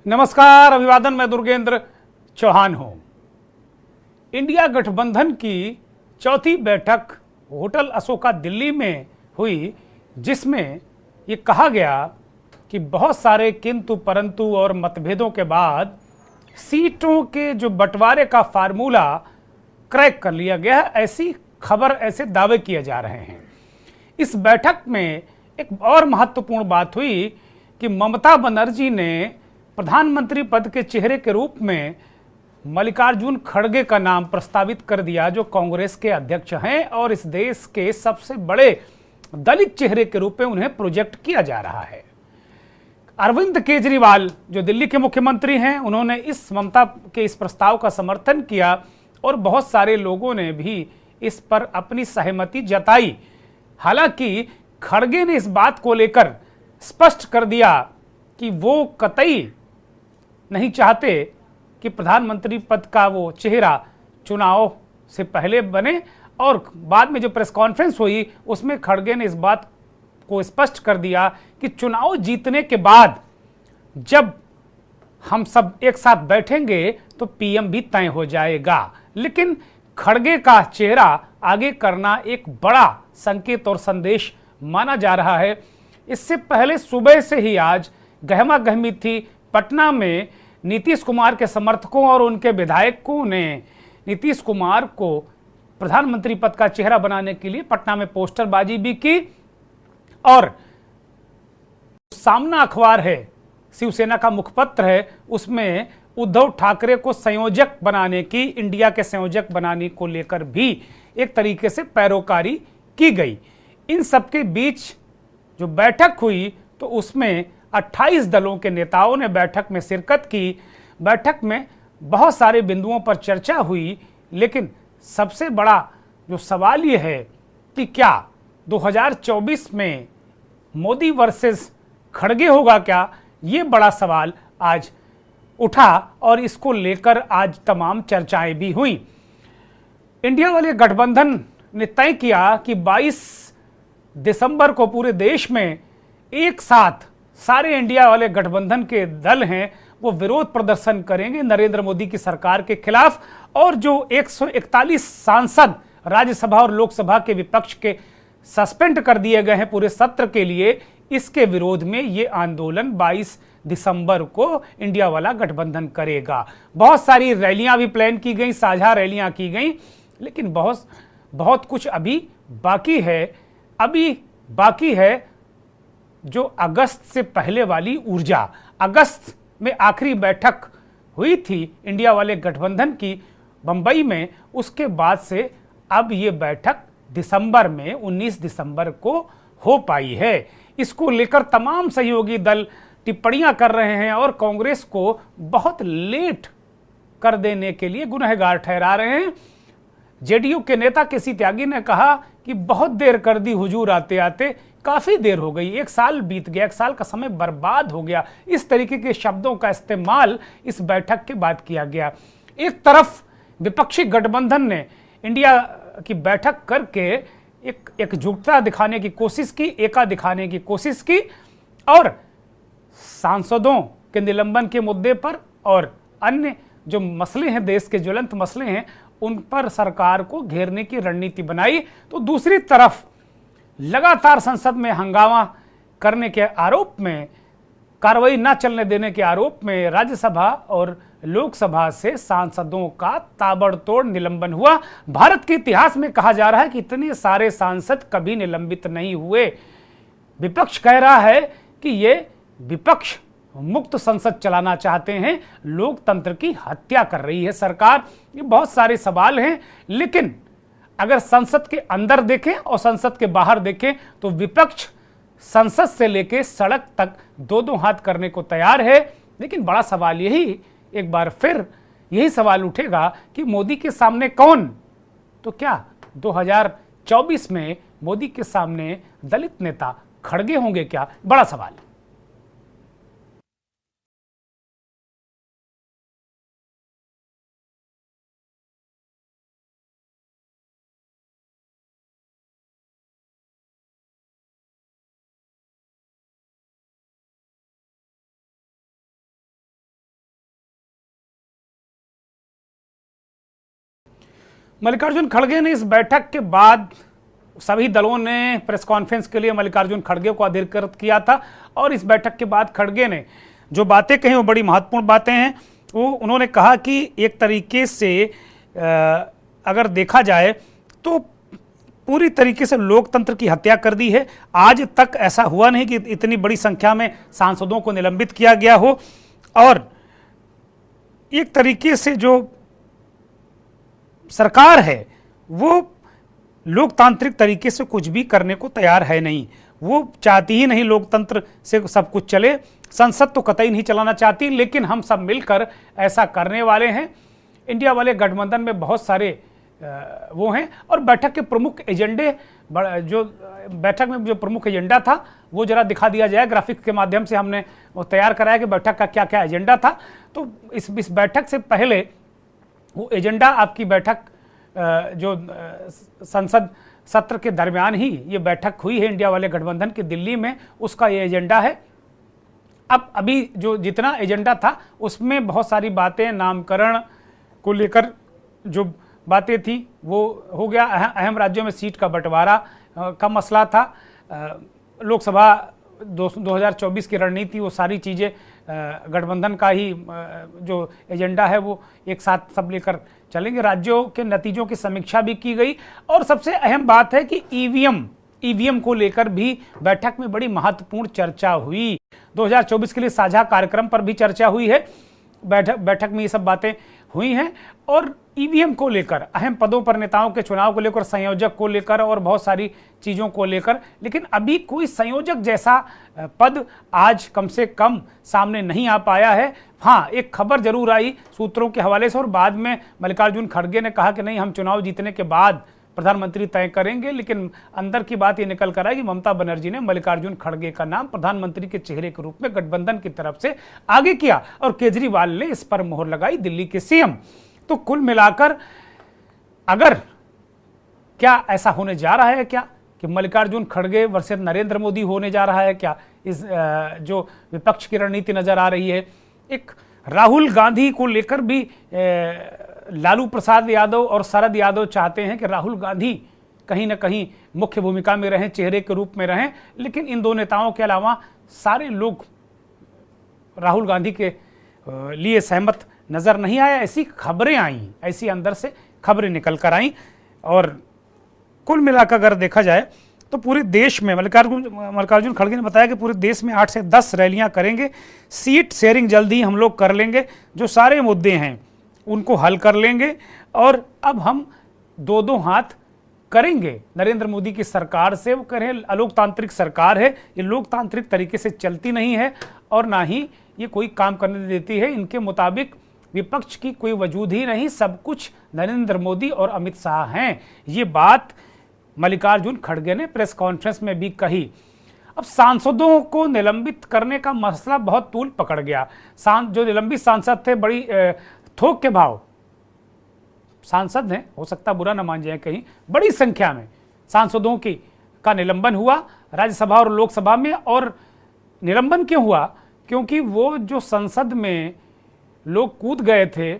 नमस्कार, अभिवादन। मैं दुर्गेंद्र चौहान हूं। इंडिया गठबंधन की चौथी बैठक होटल अशोका दिल्ली में हुई, जिसमें ये कहा गया कि बहुत सारे किंतु परंतु और मतभेदों के बाद सीटों के जो बंटवारे का फार्मूला क्रैक कर लिया गया है। ऐसी खबर, ऐसे दावे किए जा रहे हैं। इस बैठक में एक और महत्वपूर्ण बात हुई कि ममता बनर्जी ने प्रधानमंत्री पद के चेहरे के रूप में मल्लिकार्जुन खड़गे का नाम प्रस्तावित कर दिया, जो कांग्रेस के अध्यक्ष हैं और इस देश के सबसे बड़े दलित चेहरे के रूप में उन्हें प्रोजेक्ट किया जा रहा है। अरविंद केजरीवाल जो दिल्ली के मुख्यमंत्री हैं, उन्होंने इस ममता के इस प्रस्ताव का समर्थन किया और बहुत सारे लोगों ने भी इस पर अपनी सहमति जताई। हालांकि खड़गे ने इस बात को लेकर स्पष्ट कर दिया कि वो कतई नहीं चाहते कि प्रधानमंत्री पद का वो चेहरा चुनाव से पहले बने। और बाद में जो प्रेस कॉन्फ्रेंस हुई, उसमें खड़गे ने इस बात को स्पष्ट कर दिया कि चुनाव जीतने के बाद जब हम सब एक साथ बैठेंगे तो पीएम भी तय हो जाएगा। लेकिन खड़गे का चेहरा आगे करना एक बड़ा संकेत और संदेश माना जा रहा है। इससे पहले सुबह से ही आज गहमा गहमी थी। पटना में नीतीश कुमार के समर्थकों और उनके विधायकों ने नीतीश कुमार को प्रधानमंत्री पद का चेहरा बनाने के लिए पटना में पोस्टरबाजी भी की। और सामना अखबार है, शिवसेना का मुखपत्र है, उसमें उद्धव ठाकरे को संयोजक बनाने की, इंडिया के संयोजक बनाने को लेकर भी एक तरीके से पैरोकारी की गई। इन सबके बीच जो बैठक हुई तो उसमें 28 दलों के नेताओं ने बैठक में शिरकत की। बैठक में बहुत सारे बिंदुओं पर चर्चा हुई, लेकिन सबसे बड़ा जो सवाल ये है कि क्या 2024 में मोदी वर्सेस खड़गे होगा क्या? ये बड़ा सवाल आज उठा और इसको लेकर आज तमाम चर्चाएं भी हुई। इंडिया वाले गठबंधन ने तय किया कि 22 दिसंबर को पूरे देश में एक साथ सारे इंडिया वाले गठबंधन के दल हैं वो विरोध प्रदर्शन करेंगे नरेंद्र मोदी की सरकार के खिलाफ। और जो 141 सांसद राज्यसभा और लोकसभा के विपक्ष के सस्पेंड कर दिए गए हैं पूरे सत्र के लिए, इसके विरोध में ये आंदोलन 22 दिसंबर को इंडिया वाला गठबंधन करेगा। बहुत सारी रैलियां भी प्लान की गई, साझा रैलियां की गई, लेकिन बहुत कुछ अभी बाकी है। अभी बाकी है जो अगस्त से पहले वाली ऊर्जा। अगस्त में आखिरी बैठक हुई थी इंडिया वाले गठबंधन की बंबई में, उसके बाद से अब ये बैठक दिसंबर में 19 दिसंबर को हो पाई है। इसको लेकर तमाम सहयोगी दल टिप्पणियां कर रहे हैं और कांग्रेस को बहुत लेट कर देने के लिए गुनहगार ठहरा रहे हैं। जेडीयू के नेता केसी त्यागी ने कहा कि बहुत देर कर दी हुजूर, आते आते काफी देर हो गई, 1 साल बीत गया, 1 साल का समय बर्बाद हो गया। इस तरीके के शब्दों का इस्तेमाल इस बैठक के बाद किया गया। एक तरफ विपक्षी गठबंधन ने इंडिया की बैठक करके एक एकजुटता दिखाने की कोशिश की, एका दिखाने की कोशिश की और सांसदों के निलंबन के मुद्दे पर और अन्य जो मसले हैं, देश के ज्वलंत मसले हैं, उन पर सरकार को घेरने की रणनीति बनाई। तो दूसरी तरफ लगातार संसद में हंगामा करने के आरोप में, कार्रवाई न चलने देने के आरोप में राज्यसभा और लोकसभा से सांसदों का ताबड़तोड़ निलंबन हुआ। भारत के इतिहास में कहा जा रहा है कि इतने सारे सांसद कभी निलंबित नहीं हुए। विपक्ष कह रहा है कि ये विपक्ष मुक्त संसद चलाना चाहते हैं, लोकतंत्र की हत्या कर रही है सरकार। ये बहुत सारे सवाल हैं, लेकिन अगर संसद के अंदर देखें और संसद के बाहर देखें तो विपक्ष संसद से लेकर सड़क तक दो हाथ करने को तैयार है। लेकिन बड़ा सवाल यही, एक बार फिर यही सवाल उठेगा कि मोदी के सामने कौन? तो क्या 2024 में मोदी के सामने दलित नेता खड़गे होंगे क्या? बड़ा सवाल। मल्लिकार्जुन खड़गे ने इस बैठक के बाद सभी दलों ने प्रेस कॉन्फ्रेंस के लिए मल्लिकार्जुन खड़गे को अधिकृत किया था और इस बैठक के बाद खड़गे ने जो बातें कही वो बड़ी महत्वपूर्ण बातें हैं। वो उन्होंने कहा कि एक तरीके से अगर देखा जाए तो पूरी तरीके से लोकतंत्र की हत्या कर दी है। आज तक ऐसा हुआ नहीं कि इतनी बड़ी संख्या में सांसदों को निलंबित किया गया हो और एक तरीके से जो सरकार है वो लोकतांत्रिक तरीके से कुछ भी करने को तैयार है नहीं। वो चाहती ही नहीं लोकतंत्र से सब कुछ चले। संसद तो कतई नहीं चलाना चाहती, लेकिन हम सब मिलकर ऐसा करने वाले हैं। इंडिया वाले गठबंधन में बहुत सारे वो हैं और बैठक के प्रमुख एजेंडे, जो बैठक में जो प्रमुख एजेंडा था वो जरा दिखा दिया जाए। ग्राफिक्स के माध्यम से हमने वो तैयार कराया कि बैठक का क्या क्या एजेंडा था। तो इस बैठक से पहले वो एजेंडा आपकी बैठक जो संसद सत्र के दरमियान ही ये बैठक हुई है इंडिया वाले गठबंधन की दिल्ली में, उसका ये एजेंडा है। अब अभी जो जितना एजेंडा था उसमें बहुत सारी बातें नामकरण को लेकर जो बातें थी वो हो गया। अहम राज्यों में सीट का बंटवारा का मसला था। लोकसभा 2024 की रणनीति, वो सारी चीज़ें गठबंधन का ही जो एजेंडा है वो एक साथ सब लेकर चलेंगे। राज्यों के नतीजों की समीक्षा भी की गई और सबसे अहम बात है कि ईवीएम को लेकर भी बैठक में बड़ी महत्वपूर्ण चर्चा हुई। 2024 के लिए साझा कार्यक्रम पर भी चर्चा हुई है। बैठक में ये सब बातें हुई हैं और ईवीएम को लेकर, अहम पदों पर नेताओं के चुनाव को लेकर, संयोजक को लेकर और बहुत सारी चीज़ों को लेकर, लेकिन अभी कोई संयोजक जैसा पद आज कम से कम सामने नहीं आ पाया है। हाँ, एक खबर जरूर आई सूत्रों के हवाले से और बाद में मल्लिकार्जुन खड़गे ने कहा कि नहीं, हम चुनाव जीतने के बाद प्रधानमंत्री तय करेंगे, लेकिन अंदर की बात ये निकल कर आई कि ममता बनर्जी ने मल्लिकार्जुन खड़गे का नाम प्रधानमंत्री के चेहरे के रूप में गठबंधन की तरफ से आगे किया और केजरीवाल ने इस पर मोहर लगाई, दिल्ली के सीएम। तो कुल मिलाकर अगर क्या ऐसा होने जा रहा है क्या कि मल्लिकार्जुन खड़गे वर्सेस नरेंद्र मोदी होने जा रहा है क्या? इस जो विपक्ष की रणनीति नजर आ रही है, एक राहुल गांधी को लेकर भी लालू प्रसाद यादव और शरद यादव चाहते हैं कि राहुल गांधी कहीं ना कहीं मुख्य भूमिका में रहें, चेहरे के रूप में रहें, लेकिन इन दो नेताओं के अलावा सारे लोग राहुल गांधी के लिए सहमत नजर नहीं आया। ऐसी खबरें आई, ऐसी अंदर से खबरें निकल कर आई और कुल मिलाकर अगर देखा जाए तो पूरे देश में मल्लिकार्जुन खड़गे ने बताया कि पूरे देश में 8 से 10 रैलियां करेंगे। सीट शेयरिंग जल्दी हम लोग कर लेंगे, जो सारे मुद्दे हैं उनको हल कर लेंगे और अब हम दो हाथ करेंगे नरेंद्र मोदी की सरकार से। वो कह रहे हैं अलोकतांत्रिक सरकार है, ये लोकतांत्रिक तरीके से चलती नहीं है और ना ही ये कोई काम करने देती है। इनके मुताबिक विपक्ष की कोई वजूद ही नहीं, सब कुछ नरेंद्र मोदी और अमित शाह हैं। ये बात मल्लिकार्जुन खड़गे ने प्रेस कॉन्फ्रेंस में भी कही। अब सांसदों को निलंबित करने का मसला बहुत तूल पकड़ गया। जो निलंबित सांसद थे, बड़ी थोक के भाव सांसद हैं, हो सकता बुरा न मान जाए कहीं, बड़ी संख्या में सांसदों का निलंबन हुआ राज्यसभा और लोकसभा में। और निलंबन क्यों हुआ? क्योंकि वो जो संसद में लोग कूद गए थे,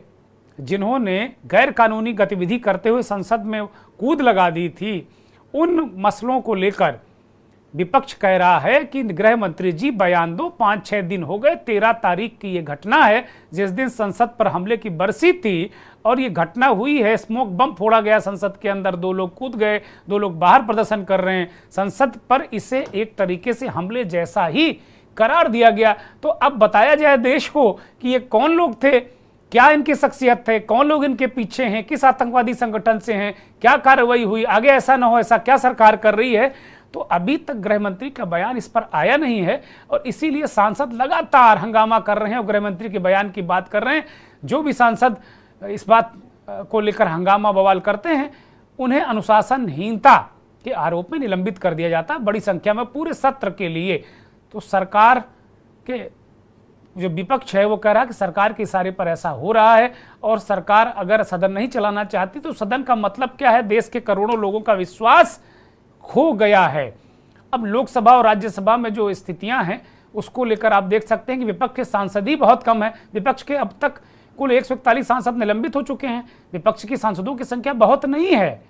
जिन्होंने गैर कानूनी गतिविधि करते हुए संसद में कूद लगा दी थी, उन मसलों को लेकर विपक्ष कह रहा है कि गृह मंत्री जी बयान दो। 5-6 दिन हो गए, 13 तारीख की ये घटना है जिस दिन संसद पर हमले की बरसी थी और ये घटना हुई है। स्मोक बम फोड़ा गया संसद के अंदर, 2 लोग कूद गए, 2 लोग बाहर प्रदर्शन कर रहे हैं संसद पर। इसे एक तरीके से हमले जैसा ही करार दिया गया। तो अब बताया जाए देश को कि ये कौन लोग थे, क्या इनकी शख्सियत है, कौन लोग इनके पीछे हैं, किस आतंकवादी संगठन से हैं, क्या कार्रवाई हुई, आगे ऐसा ना हो ऐसा क्या सरकार कर रही है। तो अभी तक गृह मंत्री का बयान इस पर आया नहीं है और इसीलिए सांसद लगातार हंगामा कर रहे हैं और गृह मंत्री के बयान की बात कर रहे हैं। जो भी सांसद इस बात को लेकर हंगामा बवाल करते हैं उन्हें अनुशासनहीनता के आरोप में निलंबित कर दिया जाता है, बड़ी संख्या में पूरे सत्र के लिए। तो सरकार के जो विपक्ष है वो कह रहा है कि सरकार के इशारे पर ऐसा हो रहा है और सरकार अगर सदन नहीं चलाना चाहती तो सदन का मतलब क्या है? देश के करोड़ों लोगों का विश्वास खो गया है। अब लोकसभा और राज्यसभा में जो स्थितियां हैं उसको लेकर आप देख सकते हैं कि विपक्ष के सांसद ही बहुत कम है। विपक्ष के अब तक कुल 141 सांसद निलंबित हो चुके हैं। विपक्ष की सांसदों की संख्या बहुत नहीं है,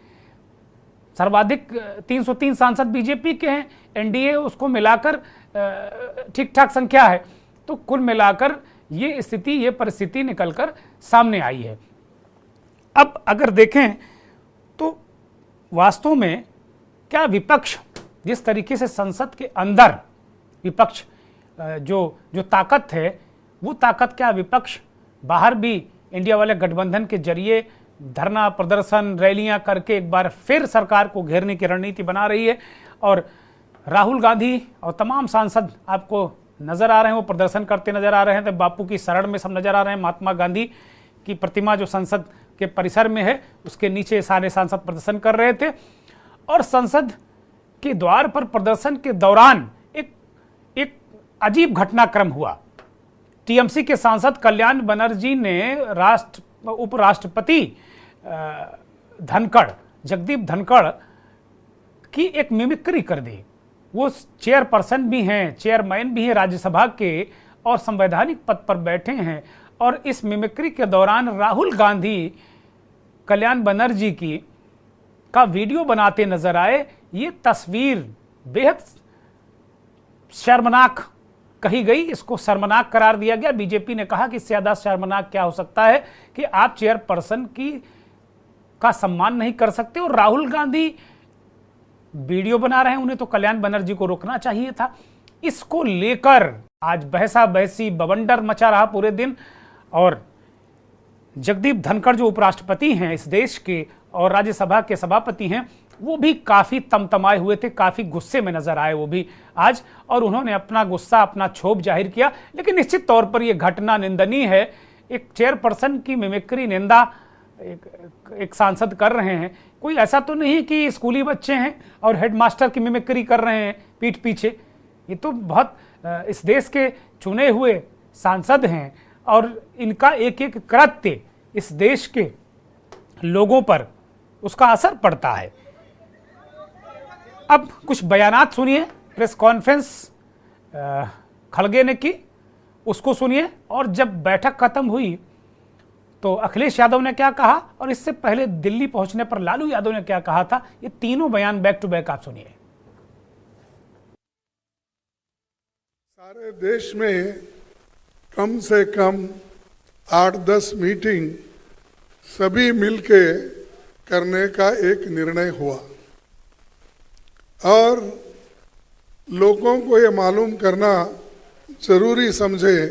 सर्वाधिक 303 सांसद बीजेपी के हैं, एनडीए उसको मिलाकर ठीक ठाक संख्या है। तो कुल मिलाकर ये स्थिति, ये परिस्थिति निकलकर सामने आई है। अब अगर देखें तो वास्तव में क्या विपक्ष जिस तरीके से संसद के अंदर विपक्ष जो ताकत है, वो ताकत क्या विपक्ष बाहर भी इंडिया वाले गठबंधन के जरिए धरना प्रदर्शन रैलियां करके एक बार फिर सरकार को घेरने की रणनीति बना रही है। और राहुल गांधी और तमाम सांसद आपको नजर आ रहे हैं, वो प्रदर्शन करते नजर आ रहे हैं। तो बापू की शरण में सब नजर आ रहे हैं। महात्मा गांधी की प्रतिमा जो संसद के परिसर में है, उसके नीचे सारे सांसद प्रदर्शन कर रहे थे। और संसद के द्वार पर प्रदर्शन के दौरान एक अजीब घटनाक्रम हुआ। टीएमसी के सांसद कल्याण बनर्जी ने उपराष्ट्रपति धनखड़, जगदीप धनखड़ की एक मिमिक्री कर दी। वो चेयरपर्सन भी हैं, चेयरमैन भी हैं राज्यसभा के और संवैधानिक पद पर बैठे हैं। और इस मिमिक्री के दौरान राहुल गांधी कल्याण बनर्जी का वीडियो बनाते नजर आए। ये तस्वीर बेहद शर्मनाक कही गई, इसको शर्मनाक करार दिया गया। बीजेपी ने कहा कि इससे ज्यादा शर्मनाक क्या हो सकता है कि आप चेयरपर्सन का सम्मान नहीं कर सकते और राहुल गांधी वीडियो बना रहे हैं, उन्हें तो कल्याण बनर्जी को रोकना चाहिए था। इसको लेकर आज बहसा बहसी बवंडर मचा रहा पूरे दिन। और जगदीप धनखड़ जो उपराष्ट्रपति हैं इस देश के और राज्यसभा के सभापति हैं, वो भी काफी तमतमाए हुए थे, काफी गुस्से में नजर आए वो भी आज। और उन्होंने अपना गुस्सा, अपना क्षोभ जाहिर किया। लेकिन निश्चित तौर पर यह घटना निंदनीय है। एक चेयरपर्सन की मिमिक्री निंदा एक सांसद कर रहे हैं। कोई ऐसा तो नहीं कि स्कूली बच्चे हैं और हेडमास्टर की मिमिक्री कर रहे हैं पीठ पीछे। ये तो बहुत इस देश के चुने हुए सांसद हैं और इनका एक एक कृत्य इस देश के लोगों पर उसका असर पड़ता है। अब कुछ बयानात सुनिए, प्रेस कॉन्फ्रेंस खड़गे ने की, उसको सुनिए। और जब बैठक खत्म हुई तो अखिलेश यादव ने क्या कहा और इससे पहले दिल्ली पहुंचने पर लालू यादव ने क्या कहा था, ये तीनों बयान बैक टू बैक आप सुनिए। सारे देश में कम से कम 8-10 मीटिंग सभी मिलके करने का एक निर्णय हुआ और लोगों को ये मालूम करना जरूरी समझे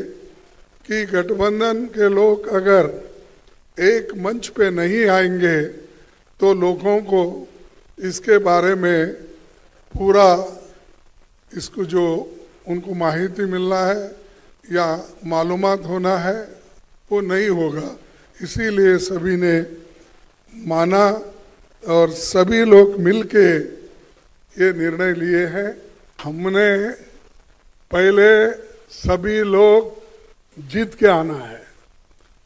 कि गठबंधन के लोग अगर एक मंच पे नहीं आएंगे तो लोगों को इसके बारे में पूरा इसको जो उनको माहिती मिलना है या मालूमात होना है वो नहीं होगा। इसीलिए सभी ने माना और सभी लोग मिलके ये निर्णय लिए हैं। हमने पहले सभी लोग जीत के आना है,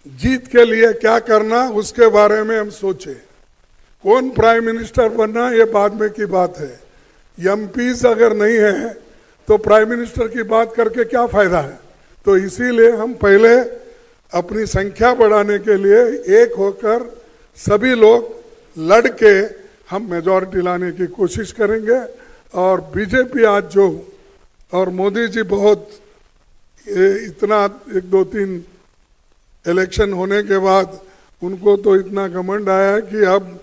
जीत के लिए क्या करना उसके बारे में हम सोचे। कौन प्राइम मिनिस्टर बनना ये बाद में की बात है। एमपीज अगर नहीं है तो प्राइम मिनिस्टर की बात करके क्या फायदा है। तो इसीलिए हम पहले अपनी संख्या बढ़ाने के लिए एक होकर सभी लोग लड़ के हम मेजॉरिटी लाने की कोशिश करेंगे। और बीजेपी आज जो और मोदी जी बहुत इतना 1-2-3 इलेक्शन होने के बाद उनको तो इतना घमंड आया कि अब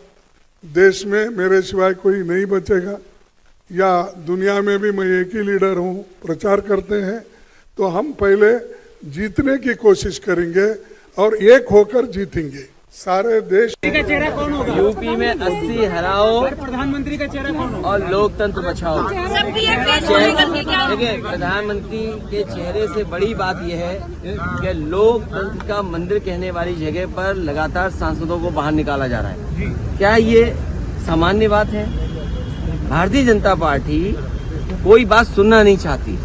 देश में मेरे सिवाय कोई नहीं बचेगा या दुनिया में भी मैं एक ही लीडर हूँ प्रचार करते हैं। तो हम पहले जीतने की कोशिश करेंगे और एक होकर जीतेंगे। सारे देश का चेहरा कौन होगा? यूपी में 80 हराओ, प्रधानमंत्री का चेहरा कौन होगा? और लोकतंत्र बचाओ। देखिए, प्रधानमंत्री के चेहरे से बड़ी बात यह है कि लोकतंत्र का मंदिर कहने वाली जगह पर लगातार सांसदों को बाहर निकाला जा रहा है। क्या ये सामान्य बात है? भारतीय जनता पार्टी कोई बात सुनना नहीं चाहती,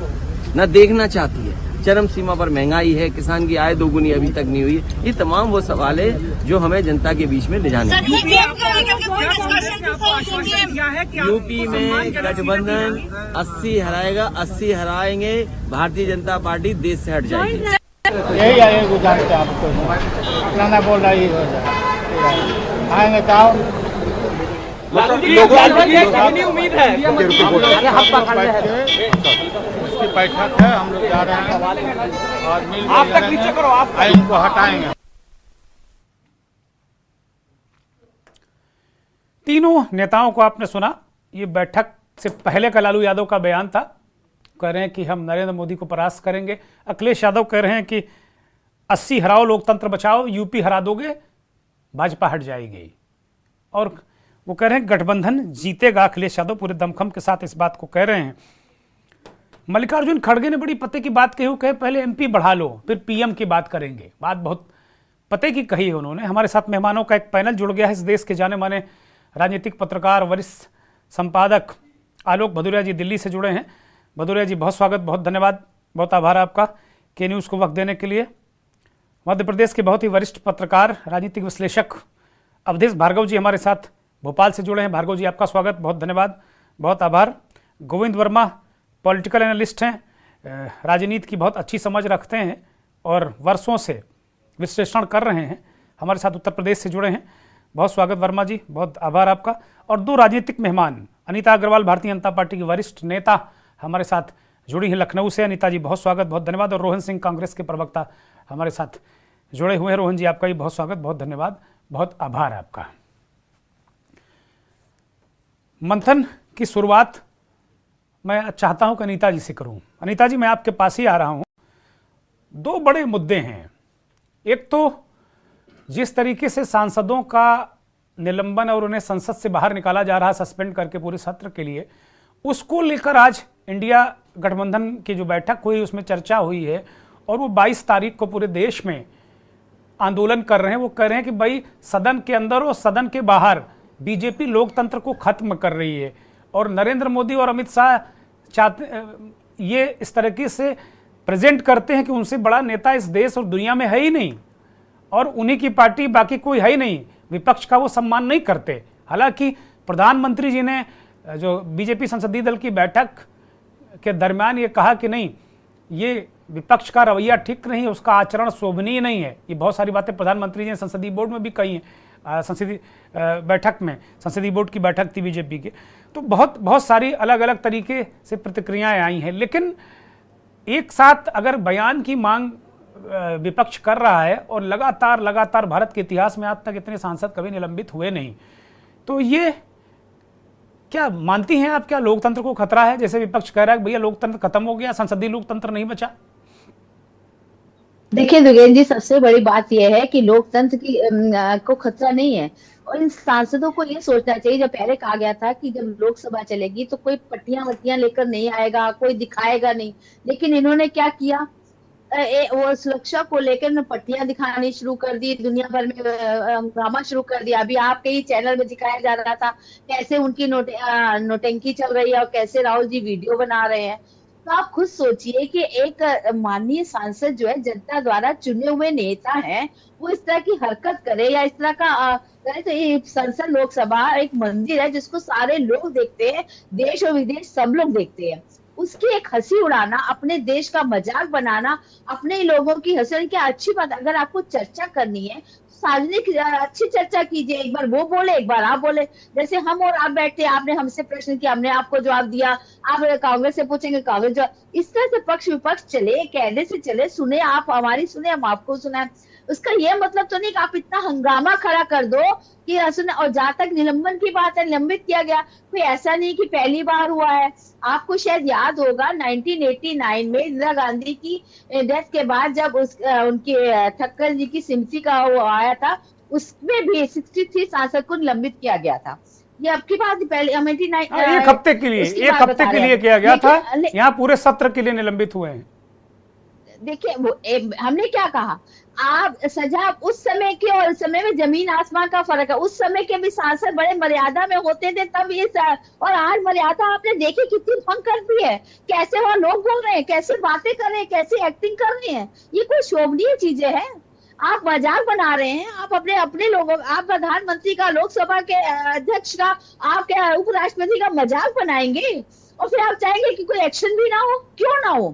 न देखना चाहती है। चरम सीमा पर महंगाई है, किसान की आय दोगुनी अभी तक नहीं हुई। ये तमाम वो सवाल है जो हमें जनता के बीच में ले जाने हैं। यूपी में गठबंधन 80 हराएगा, 80 हराएंगे। भारतीय जनता पार्टी देश से हट जाएगी। यही है गुजारिश है आपको, इतना ना बोल रहा ही हो जाए। आएंगे तो उम्मीद है उसकी बैठक है, हम लोग जा रहे हैं और मिल आप तक नीचे करो, आप इनको हटाएंगे। तीनों नेताओं को आपने सुना। ये बैठक से पहले का लालू यादव का बयान था, कह रहे हैं कि हम नरेंद्र मोदी को परास्त करेंगे। अखिलेश यादव कह रहे हैं कि 80 हराओ लोकतंत्र बचाओ, यूपी हरा दोगे भाजपा हट जाएगी। और वो कह रहे हैं गठबंधन जीतेगा। अखिलेश यादव पूरे दमखम के साथ इस बात को कह रहे हैं। मल्लिकार्जुन खड़गे ने बड़ी पते की बात कही, वो कहे पहले एमपी बढ़ा लो फिर पीएम की बात करेंगे। बात बहुत पते की कही है उन्होंने। हमारे साथ मेहमानों का एक पैनल जुड़ गया है। इस देश के जाने माने राजनीतिक पत्रकार, वरिष्ठ संपादक आलोक भदौरिया जी दिल्ली से जुड़े हैं। भदौरिया जी बहुत स्वागत, बहुत धन्यवाद, बहुत आभार आपका के न्यूज़ को वक्त देने के लिए। मध्य प्रदेश के बहुत ही वरिष्ठ पत्रकार, राजनीतिक विश्लेषक अवधेश भार्गव जी हमारे साथ भोपाल से जुड़े हैं। भार्गव जी आपका स्वागत, बहुत धन्यवाद, बहुत आभार। गोविंद वर्मा पॉलिटिकल एनालिस्ट हैं, राजनीति की बहुत अच्छी समझ रखते हैं और वर्षों से विश्लेषण कर रहे हैं, हमारे साथ उत्तर प्रदेश से जुड़े हैं। बहुत स्वागत वर्मा जी, बहुत आभार आपका। और दो राजनीतिक मेहमान, अनीता अग्रवाल भारतीय जनता पार्टी की वरिष्ठ नेता हमारे साथ जुड़ी हैं लखनऊ से। अनीता जी बहुत स्वागत, बहुत धन्यवाद। और रोहन सिंह कांग्रेस के प्रवक्ता हमारे साथ जुड़े हुए हैं। रोहन जी आपका भी बहुत स्वागत, बहुत धन्यवाद, बहुत आभार आपका। मंथन की शुरुआत मैं चाहता हूं कि अनीता जी से करूं। अनीता जी मैं आपके पास ही आ रहा हूं। दो बड़े मुद्दे हैं। एक तो जिस तरीके से सांसदों का निलंबन और उन्हें संसद से बाहर निकाला जा रहा है सस्पेंड करके पूरे सत्र के लिए, उसको लेकर आज इंडिया गठबंधन की जो बैठक हुई उसमें चर्चा हुई है और वो 22 तारीख को पूरे देश में आंदोलन कर रहे हैं। वो कह रहे हैं कि भाई सदन के अंदर और सदन के बाहर बीजेपी लोकतंत्र को खत्म कर रही है और नरेंद्र मोदी और अमित शाह चाहते ये इस तरीके से प्रेजेंट करते हैं कि उनसे बड़ा नेता इस देश और दुनिया में है ही नहीं और उन्हीं की पार्टी, बाकी कोई है ही नहीं। विपक्ष का वो सम्मान नहीं करते। हालांकि प्रधानमंत्री जी ने जो बीजेपी संसदीय दल की बैठक के दरमियान ये कहा कि नहीं, ये विपक्ष का रवैया ठीक नहीं है, उसका आचरण शोभनीय नहीं है। ये बहुत सारी बातें प्रधानमंत्री जी ने संसदीय बोर्ड में भी कही हैं। संसदीय बैठक में, संसदीय बोर्ड की बैठक थी बीजेपी की, तो बहुत सारी अलग अलग तरीके से प्रतिक्रियाएं आई हैं। लेकिन एक साथ अगर बयान की मांग विपक्ष कर रहा है और लगातार भारत के इतिहास में आज तक इतने सांसद कभी निलंबित हुए नहीं, तो ये क्या मानती हैं आप, क्या लोकतंत्र को खतरा है? जैसे विपक्ष कह रहा है भैया लोकतंत्र खत्म हो गया, संसदीय लोकतंत्र नहीं बचा। देखिए दुगेन जी, सबसे बड़ी बात यह है कि लोकतंत्र की को खतरा नहीं है और इन सांसदों को ये सोचना चाहिए। जब पहले कहा गया था कि जब लोकसभा चलेगी तो कोई पट्टियां वट्टियां लेकर नहीं आएगा, कोई दिखाएगा नहीं, लेकिन इन्होंने क्या किया, वो सुरक्षा को लेकर पट्टियां दिखानी शुरू कर दी, दुनिया भर में ड्रामा शुरू कर दिया। अभी आपके ही चैनल में दिखाया जा रहा था कैसे उनकी नोटंकी चल रही है और कैसे राहुल जी वीडियो बना रहे हैं। तो आप खुद सोचिए कि एक माननीय सांसद जो है, जनता द्वारा चुने हुए नेता है, वो इस तरह की हरकत करे या इस तरह का करे। तो ये संसद लोकसभा एक मंदिर है जिसको सारे लोग देखते हैं, देश और विदेश सब लोग देखते हैं। उसकी एक हंसी उड़ाना, अपने देश का मजाक बनाना, अपने लोगों की हंसी, क्या अच्छी बात। अगर आपको चर्चा करनी है सार्वजनिक अच्छी चर्चा कीजिए, एक बार वो बोले एक बार आप बोले। जैसे हम और आप बैठे, आपने हमसे प्रश्न किया, हमने आपको जवाब दिया, आप कांग्रेस से पूछेंगे कांग्रेस जवाब। इस तरह से पक्ष विपक्ष चले, कायदे से चले, सुने आप हमारी सुने, हम आपको सुनाए। उसका ये मतलब तो नहीं कि आप इतना हंगामा खड़ा कर दो कि सुने। और जहां तक निलंबन की बात है, निलंबित किया गया, कोई ऐसा नहीं कि पहली बार हुआ है। आपको शायद याद होगा 1989 में इंदिरा गांधी की डेथ के बाद जब उनके ठक्कर जी की सिमसी का वो आया था, उसमें भी 63 सांसद को निलंबित किया गया था। ये आपकी बात पहले 89 एक हफ्ते के लिए किया गया था, यहाँ पूरे सत्र के लिए निलंबित हुए हैं। देखिए हमने क्या कहा, आप सजा उस समय के और इस समय में जमीन आसमान का फर्क है। उस समय के भी सांसद बड़े मर्यादा में होते थे तब ये और आज मर्यादा आपने देखी कितनी भंग करती है, कैसे वहां लोग बोल रहे हैं, कैसे बातें कर रहे हैं, कैसे एक्टिंग कर रहे हैं। ये कोई शोभनीय चीजें हैं? आप मजाक बना रहे हैं। आप अपने लोगों, आप प्रधानमंत्री का, लोकसभा के अध्यक्ष का, आपके उपराष्ट्रपति का मजाक बनाएंगे और फिर आप चाहेंगे कि कोई एक्शन भी ना हो? क्यों ना हो?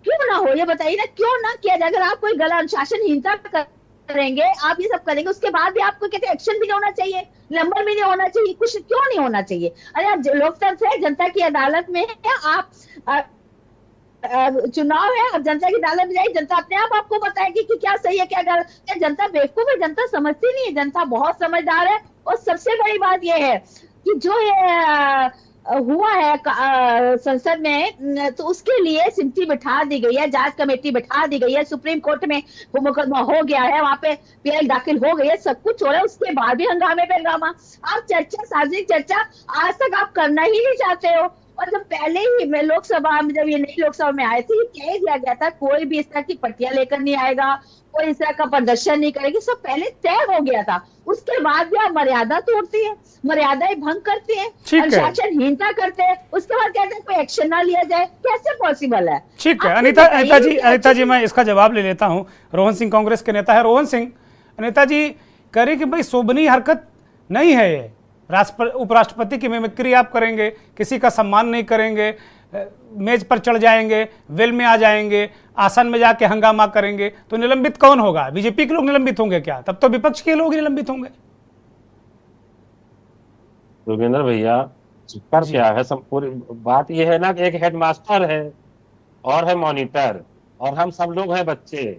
क्यों ना हो, ये बताइए ना, क्यों ना किया जाए? अगर आप कोई गलत अनुशासनहीनता करेंगे, आप ये सब करेंगे, उसके बाद भी आपको कहते एक्शन भी नहीं होना चाहिए, निलंबन भी नहीं होना चाहिए, कुछ क्यों नहीं होना चाहिए? अरे आप लोकतंत्र है, जनता की अदालत में है, आप चुनाव है, अब जनता की अदालत में जाए, जनता अपने आप आपको बताएगी कि क्या सही है क्या गलत। क्या जनता बेवकूफ है? जनता समझती नहीं है, जनता बहुत समझदार है। और सबसे बड़ी बात यह है कि जो ये हुआ है संसद में, तो उसके लिए समिति बिठा दी गई है, जांच कमेटी बिठा दी गई है, सुप्रीम कोर्ट में वो मुकदमा हो गया है, वहां पे पीएल दाखिल हो गई है, सब कुछ हो रहा है, उसके बाद भी हंगामे पे हंगामा। आप चर्चा, सार्वजनिक चर्चा आज तक आप करना ही नहीं चाहते हो। और जब पहले ही मैं लोकसभा में, जब ये नई लोकसभा में आए थे, ये कह दिया गया था कोई भी इस तरह की पट्टियां लेकर नहीं आएगा, कोई इस तरह का प्रदर्शन नहीं करेगी, सब पहले तय हो गया था। उसके बाद भी आप मर्यादा तोड़ती है, मर्यादाएं भंग करती है, अनुशासनहीनता करते हैं, उसके बाद कहते हैं कोई एक्शन ना लिया जाए। कैसे पॉसिबल है? ठीक है अनीता जी मैं इसका जवाब ले लेता हूं। रोहन सिंह कांग्रेस के नेता है। रोहन सिंह, अनीता जी कह रही कि भाई शोभनीय हरकत नहीं है ये, उपराष्ट्रपति की मिमिक्री आप करेंगे, किसी का सम्मान नहीं करेंगे, मेज पर चढ़ जाएंगे, वेल में आ जाएंगे, आसन में जाके हंगामा करेंगे, तो निलंबित कौन होगा? बीजेपी के लोग निलंबित होंगे क्या? तब तो विपक्ष के लोग निलंबित होंगे। योगेंद्र भैया, कर क्या है, पूरी बात यह है ना कि एक हेडमास्टर है और है मॉनिटर, और हम सब लोग हैं बच्चे।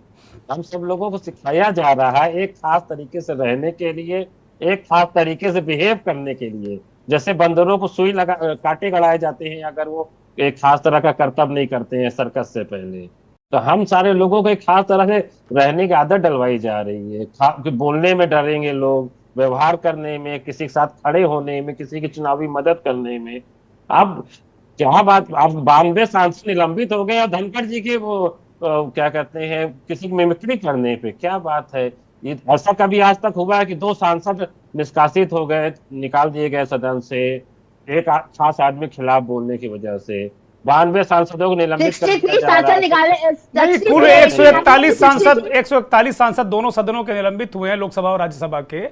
हम सब लोगों को सिखाया जा रहा है एक खास तरीके से रहने के लिए, एक खास तरीके से बिहेव करने के लिए। जैसे बंदरों को सुई लगा कांटे गड़ाए जाते हैं अगर वो एक खास तरह का कर्तव्य नहीं करते हैं सर्कस से पहले, तो हम सारे लोगों को एक खास तरह से रहने की आदत डलवाई जा रही है। बोलने में डरेंगे लोग, व्यवहार करने में, किसी के साथ खड़े होने में, किसी की चुनावी मदद करने में। अब क्या बात, अब 92 सांसद निलंबित हो गए और धनखड़ जी के वो क्या कहते हैं किसी की मिमिक्री करने पे, क्या बात है? ये ऐसा कभी आज तक हुआ है कि 2 सांसद निष्कासित हो गए, निकाल दिए गए सदन से एक खास आदमी के खिलाफ बोलने की वजह से? 92 सांसदों को निलंबित पूरे 141 सांसद दोनों सदनों के निलंबित हुए हैं, लोकसभा और राज्यसभा के।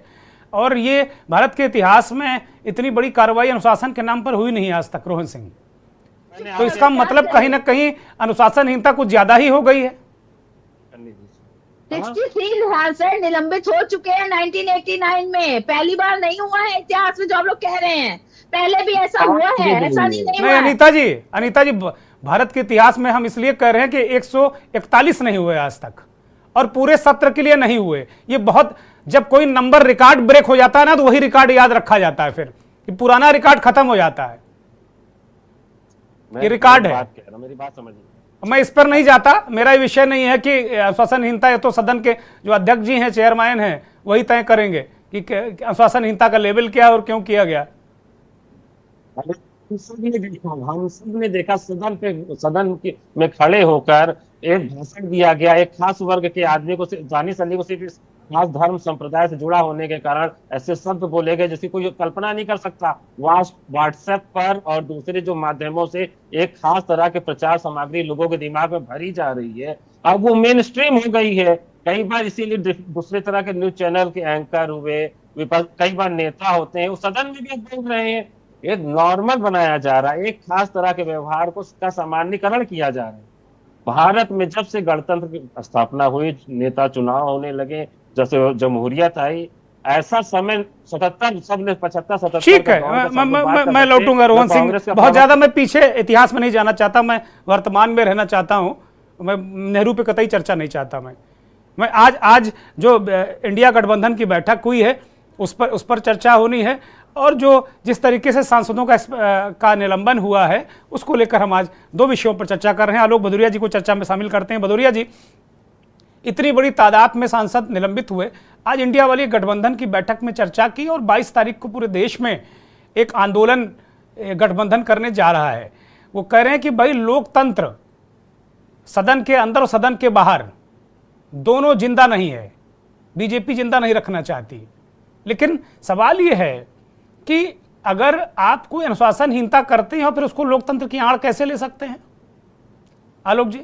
और ये भारत के इतिहास में इतनी बड़ी कार्रवाई अनुशासन के नाम पर हुई नहीं आज तक, रोहन सिंह। तो इसका मतलब कहीं ना कहीं अनुशासनहीनता कुछ ज्यादा ही हो गई है। 63 सांसद निलंबित हो चुके हैं 1989 में, पहली बार नहीं हुआ है इतिहास में जो आप लोग कह रहे हैं, पहले भी ऐसा हुआ है, ऐसा नहीं हुआ। अनीता जी भारत के इतिहास में हम इसलिए कह रहे हैं कि 141 नहीं हुए आज तक, और पूरे सत्र के लिए नहीं हुए। ये बहुत, जब कोई नंबर रिकॉर्ड ब्रेक हो जाता है ना, तो वही रिकॉर्ड याद रखा जाता है, फिर पुराना रिकॉर्ड खत्म हो जाता है। ये रिकॉर्ड है, मेरी बात समझिए। मैं इस पर नहीं जाता, मेरा विषय नहीं है कि अनुशासनहीनता है, तो सदन के जो अध्यक्ष जी हैं, चेयरमैन हैं, वही तय करेंगे कि अनुशासनहीनता का लेवल क्या है और क्यों किया गया। हम सब ने देखा सदन में खड़े होकर एक भाषण दिया गया, एक खास वर्ग के आदमी को, जानी सली को सिर्फ खास धर्म संप्रदाय से जुड़ा होने के कारण ऐसे शब्द बोले गए जिसकी कोई कल्पना नहीं कर सकता। व्हाट्सएप पर और दूसरे जो माध्यमों से एक खास तरह के प्रचार सामग्री लोगों के दिमाग में भरी जा रही है, अब वो मेन स्ट्रीम हो गई है। कई बार इसीलिए दूसरे तरह के न्यूज चैनल के एंकर हुए, कई बार नेता होते हैं, वो सदन में भी बोल रहे हैं। एक नॉर्मल बनाया जा रहा है, एक खास तरह के व्यवहार को का सामान्यकरण किया जा रहा है। भारत में जब से गणतंत्र की स्थापना हुई, नेता चुनाव होने लगे, जैसे जमहूरियत आई, ऐसा समय 75 ठीक है। मैं लौटूंगा रोहन सिंह, बहुत ज्यादा मैं पीछे इतिहास में नहीं जाना चाहता, मैं वर्तमान में रहना चाहता हूं। मैं नेहरू पे कतई चर्चा नहीं चाहता। मैं आज जो इंडिया गठबंधन की बैठक हुई है उस पर चर्चा होनी है, और जो जिस तरीके से सांसदों का निलंबन हुआ है उसको लेकर हम आज 2 विषयों पर चर्चा कर रहे हैं। आलोक भदौरिया जी को चर्चा में शामिल करते हैं। भदौरिया जी, इतनी बड़ी तादाद में सांसद निलंबित हुए, आज इंडिया वाली गठबंधन की बैठक में चर्चा की, और 22 तारीख को पूरे देश में एक आंदोलन गठबंधन करने जा रहा है। वो कह रहे हैं कि भाई लोकतंत्र सदन के अंदर और सदन के बाहर दोनों जिंदा नहीं है, बीजेपी जिंदा नहीं रखना चाहती। लेकिन सवाल ये है कि अगर आप कोई अनुशासनहीनता करते हैं फिर उसको लोकतंत्र की आड़ कैसे ले सकते हैं? आलोक जी,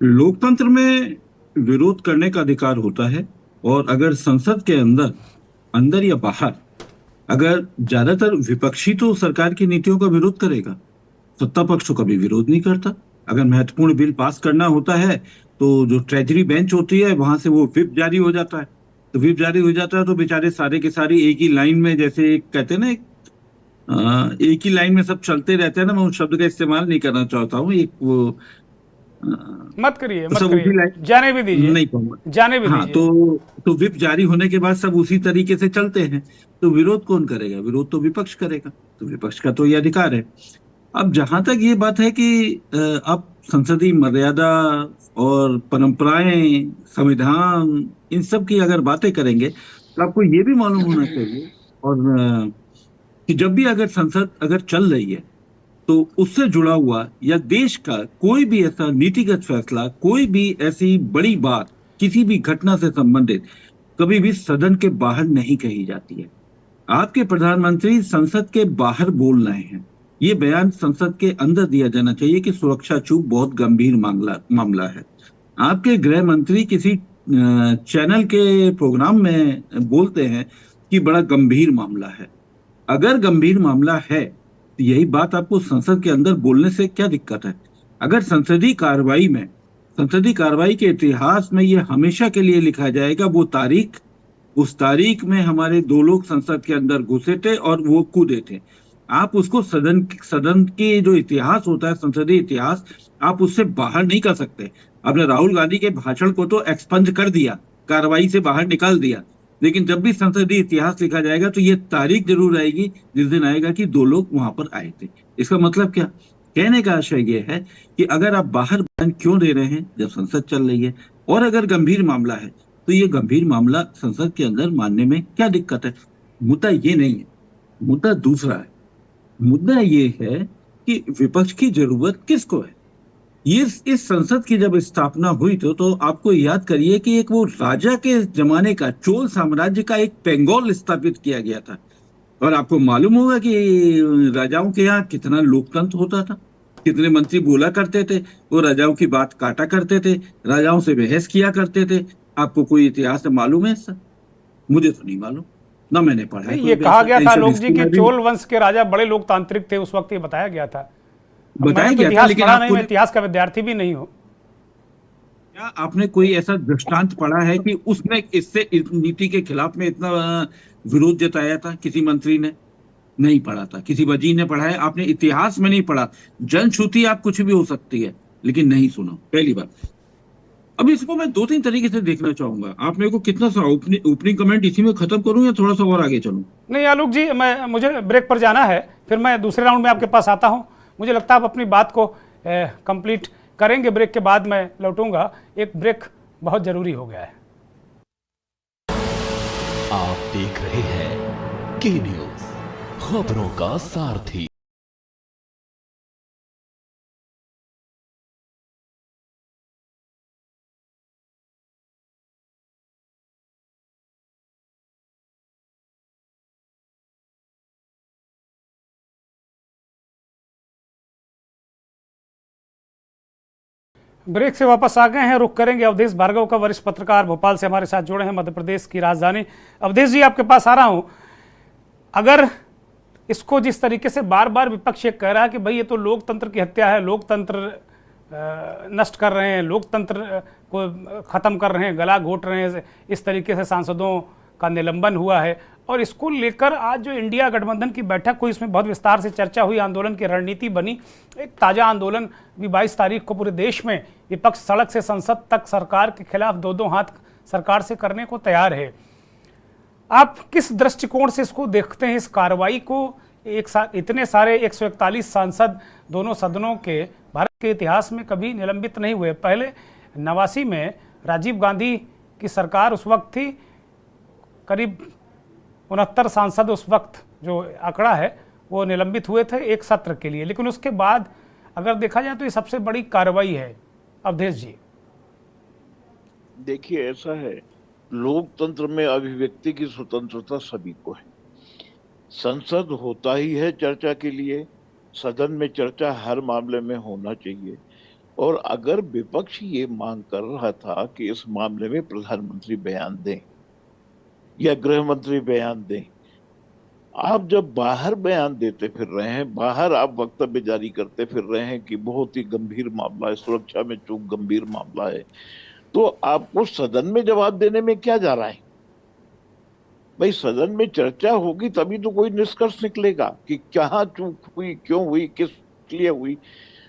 लोकतंत्र में विरोध करने का अधिकार होता है, और अगर संसद के अंदर या बाहर अगर ज्यादातर विपक्षी तो सरकार की नीतियों का विरोध करेगा, सत्ता पक्ष तो कभी विरोध नहीं करता। अगर महत्वपूर्ण बिल पास करना होता है तो जो ट्रेजरी बेंच होती है वहां से वो व्हिप जारी हो जाता है। तो व्हिप जारी हो जाता है तो बेचारे सारे के सारे एक ही लाइन में, जैसे एक कहते हैं ना, एक ही लाइन में सब चलते रहते हैं ना, मैं उस शब्द का इस्तेमाल नहीं करना चाहता हूँ, एक वो मत करिए, तो मत सब करिए, उसी लाइन, जाने भी दीजिए, नहीं कहूंगा। जाने भी हाँ, दीजिए। तो व्हिप जारी होने के बाद सब उसी तरीके से चलते हैं। तो विरोध कौन करेगा? विरोध तो विपक्ष करेगा। तो विपक्ष का तो ये अधिकार है। अब जहां तक ये बात है कि अब संसदीय मर्यादा और परंपराएं, संविधान, इन सब की अगर बातें करेंगे तो आपको ये भी मालूम होना चाहिए और कि जब भी अगर संसद अगर चल रही है तो उससे जुड़ा हुआ या देश का कोई भी ऐसा नीतिगत फैसला, कोई भी ऐसी बड़ी बात, किसी भी घटना से संबंधित कभी भी सदन के बाहर नहीं कही जाती है। आपके प्रधानमंत्री संसद के बाहर बोल रहे हैं, ये बयान संसद के अंदर दिया जाना चाहिए कि सुरक्षा चूक बहुत गंभीर मामला है। आपके गृह मंत्री किसी चैनल के प्रोग्राम में बोलते हैं कि बड़ा गंभीर मामला है। अगर गंभीर मामला है तो यही बात आपको संसद के अंदर बोलने से क्या दिक्कत है? अगर संसदीय कार्रवाई के इतिहास में ये हमेशा के लिए लिखा जाएगा वो तारीख, उस तारीख में हमारे दो लोग संसद के अंदर घुसे थे और वो कूदे थे। आप उसको सदन के जो इतिहास होता है, संसदीय इतिहास, आप उससे बाहर नहीं कर सकते। आपने राहुल गांधी के भाषण को तो एक्सपंज कर दिया, कार्रवाई से बाहर निकाल दिया, लेकिन जब भी संसदीय इतिहास लिखा जाएगा तो ये तारीख जरूर आएगी जिस दिन आएगा कि दो लोग वहां पर आए थे। इसका मतलब क्या? कहने का आशय ये है कि अगर आप बाहर बयान क्यों दे रहे हैं जब संसद चल रही है, और अगर गंभीर मामला है तो ये गंभीर मामला संसद के अंदर मानने में क्या दिक्कत है? मुद्दा ये नहीं है, मुद्दा दूसरा है। मुद्दा ये है कि विपक्ष की जरूरत किसको है। ये इस संसद की जब स्थापना हुई तो आपको याद करिए कि एक वो राजा के जमाने का, चोल साम्राज्य का एक पेंगोल स्थापित किया गया था। और आपको मालूम होगा कि राजाओं के यहाँ कितना लोकतंत्र होता था, कितने मंत्री बोला करते थे, वो राजाओं की बात काटा करते थे, राजाओं से बहस किया करते थे। आपको कोई इतिहास से मालूम है इसका? मुझे तो नहीं मालूम, ना मैंने पढ़ा है। ये कहा गया था लोग जी कि चोल वंश के राजा बड़े लोकतांत्रिक थे, उस वक्त ये बताया गया था। बताया तो गया था, इतिहास लेकिन पढ़ा नहीं, मैं इतिहास का विद्यार्थी भी नहीं हूँ। क्या आपने कोई ऐसा दृष्टांत पढ़ा है कि उसने इससे इस नीति के खिलाफ में इतना विरोध जताया था? किसी मंत्री ने नहीं पढ़ा था, किसी वजीर ने पढ़ा है? आपने इतिहास में नहीं पढ़ा। जनश्रुति आप कुछ भी हो सकती है, लेकिन नहीं सुना, पहली बात। अब इसको मैं दो तीन तरीके से देखना चाहूंगा। आप मेरे को कितना सा ओपनिंग कमेंट इसी में खत्म करूं या थोड़ा सा और आगे चलूं? नहीं आलोक जी, मुझे ब्रेक पर जाना है, फिर मैं दूसरे राउंड में आपके पास आता हूं। मुझे लगता है आप अपनी बात को कंप्लीट करेंगे, ब्रेक के बाद मैं लौटूंगा। एक ब्रेक बहुत जरूरी हो गया है। आप देख रहे हैं के न्यूज, खबरों का सारथी। ब्रेक से वापस आ गए हैं। रुक करेंगे अवधेश भार्गव का, वरिष्ठ पत्रकार भोपाल से हमारे साथ जुड़े हैं, मध्य प्रदेश की राजधानी। अवधेश जी, आपके पास आ रहा हूं। अगर इसको जिस तरीके से बार बार विपक्ष ये कह रहा है कि भाई ये तो लोकतंत्र की हत्या है, लोकतंत्र नष्ट कर रहे हैं, लोकतंत्र को खत्म कर रहे हैं, गला घोट रहे हैं, इस तरीके से सांसदों का निलंबन हुआ है, और इसको लेकर आज जो इंडिया गठबंधन की बैठक हुई, इसमें बहुत विस्तार से चर्चा हुई, आंदोलन की रणनीति बनी। एक ताज़ा आंदोलन भी 22 तारीख को पूरे देश में विपक्ष सड़क से संसद तक सरकार के खिलाफ दो हाथ सरकार से करने को तैयार है। आप किस दृष्टिकोण से इसको देखते हैं, इस कार्रवाई को? इतने सारे 141 सांसद दोनों सदनों के भारत के इतिहास में कभी निलंबित नहीं हुए। पहले 89 में राजीव गांधी की सरकार उस वक्त थी, करीब 69 सांसद उस वक्त जो आंकड़ा है वो निलंबित हुए थे एक सत्र के लिए। लेकिन उसके बाद अगर देखा जाए तो ये सबसे बड़ी कार्रवाई है। अवधेश जी, देखिए, ऐसा है, लोकतंत्र में अभिव्यक्ति की स्वतंत्रता सभी को है। संसद होता ही है चर्चा के लिए, सदन में चर्चा हर मामले में होना चाहिए। और अगर विपक्ष ये मांग कर रहा था कि इस मामले में प्रधानमंत्री बयान दें या गृह मंत्री बयान दें, आप जब बाहर बयान देते फिर रहे हैं, बाहर आप वक्तव्य जारी करते फिर रहे हैं कि बहुत ही गंभीर मामला है, सुरक्षा में चूक गंभीर मामला है, तो आपको सदन में जवाब देने में क्या जा रहा है? भाई सदन में चर्चा होगी तभी तो कोई निष्कर्ष निकलेगा कि क्या चूक हुई, क्यों हुई, किस लिए हुई।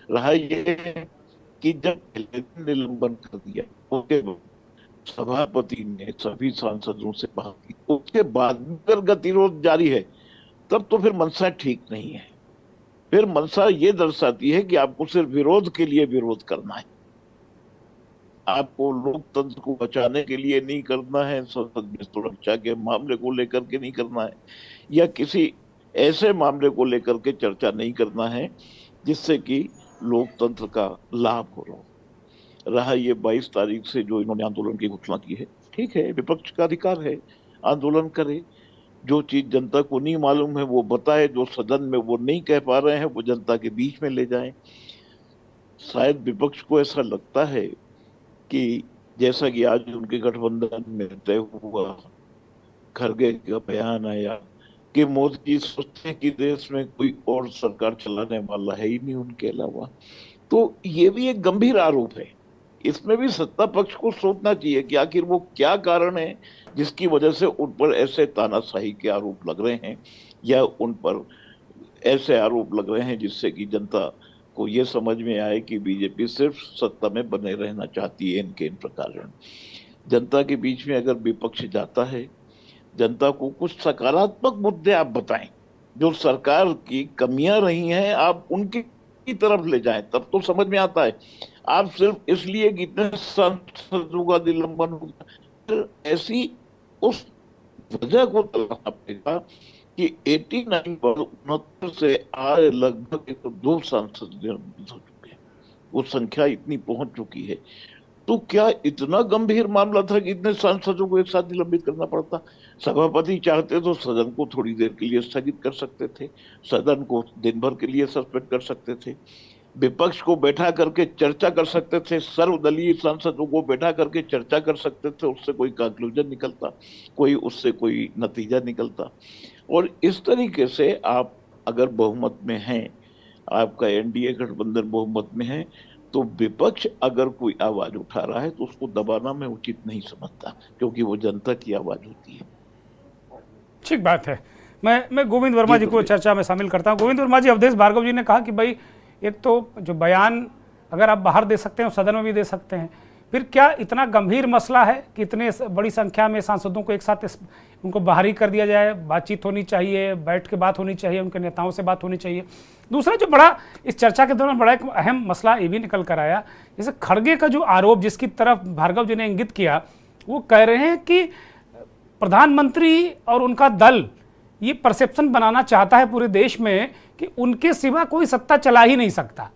रहा ये कि जब निलंबन कर दिया उसके सभापति ने सभी सांसदों से बात की, उसके बाद अगर गतिरोध जारी है तब तो फिर मंशा ठीक नहीं है। फिर मंशा ये दर्शाती है कि आपको सिर्फ विरोध के लिए विरोध करना है, आपको लोकतंत्र को बचाने के लिए नहीं करना है, संसद में सुरक्षा के मामले को लेकर के नहीं करना है, या किसी ऐसे मामले को लेकर के चर्चा नहीं करना है जिससे कि लोकतंत्र का लाभ हो रहा ये 22 तारीख से जो इन्होंने आंदोलन की घोषणा की है, ठीक है, विपक्ष का अधिकार है, आंदोलन करे, जो चीज जनता को नहीं मालूम है वो बताए, जो सदन में वो नहीं कह पा रहे हैं वो जनता के बीच में ले जाएं। शायद विपक्ष को ऐसा लगता है कि जैसा कि आज उनके गठबंधन में तय हुआ, खरगे का बयान आया कि मोदी जी सोचते हैं कि देश में कोई और सरकार चलाने वाला है ही नहीं उनके अलावा, तो ये भी एक गंभीर आरोप है। इसमें भी सत्ता पक्ष को सोचना चाहिए कि आखिर वो क्या कारण है जिसकी वजह से उन पर ऐसे तानाशाही के आरोप लग रहे हैं, या उन पर ऐसे आरोप लग रहे हैं जिससे कि जनता को ये समझ में आए कि बीजेपी सिर्फ सत्ता में बने रहना चाहती है इनके इन प्रकार। जनता के बीच में अगर विपक्ष जाता है, जनता को कुछ सकारात्मक मुद्दे आप बताएं, जो सरकार की कमियां रही हैं आप उनकी तरफ ले जाएं, तब तो समझ में आता है। आप सिर्फ इसलिए कि इतने सांसदों का निलंबन होगा, ऐसी उस वजह को तलाशना पड़ेगा कि 89 से आज लगभग 2 सांसद निलंबित हो चुके हैं, वो संख्या इतनी पहुंच चुकी है। तो क्या इतना गंभीर मामला था कि इतने सांसदों को एक साथ निलंबित करना पड़ता? सभापति चाहते तो सदन को थोड़ी देर के लिए स्थगित कर सकते थे, सदन को दिन भर के लिए सस्पेंड कर सकते थे, विपक्ष को बैठा करके चर्चा कर सकते थे, सर्वदलीय सांसदों को बैठा करके चर्चा कर सकते थे, उससे कोई कंक्लूजन निकलता, उससे कोई नतीजा निकलता। और इस तरीके से आप अगर बहुमत में हैं, आपका एनडीए गठबंधन बहुमत में है, तो विपक्ष अगर कोई आवाज उठा रहा है तो उसको दबाना मैं उचित नहीं समझता, क्योंकि वो जनता की आवाज होती है। ठीक बात है। मैं गोविंद वर्मा जी को चर्चा में शामिल करता हूं। गोविंद वर्मा जी, अवधेश भार्गव जी ने कहा कि भाई एक तो जो बयान अगर आप बाहर दे सकते हैं सदन में भी दे सकते हैं, फिर क्या इतना गंभीर मसला है कि इतने बड़ी संख्या में सांसदों को एक साथ उनको बाहर ही कर दिया जाए? बातचीत होनी चाहिए, बैठ के बात होनी चाहिए, उनके नेताओं से बात होनी चाहिए। दूसरा जो बड़ा इस चर्चा के दौरान बड़ा एक अहम मसला ये भी निकल कर आया, जैसे खड़गे का जो आरोप जिसकी तरफ भार्गव जी ने इंगित किया, वो कह रहे हैं कि प्रधानमंत्री और उनका दल ये परसेप्शन बनाना चाहता है पूरे देश में कि उनके सिवा कोई सत्ता चला ही नहीं सकता,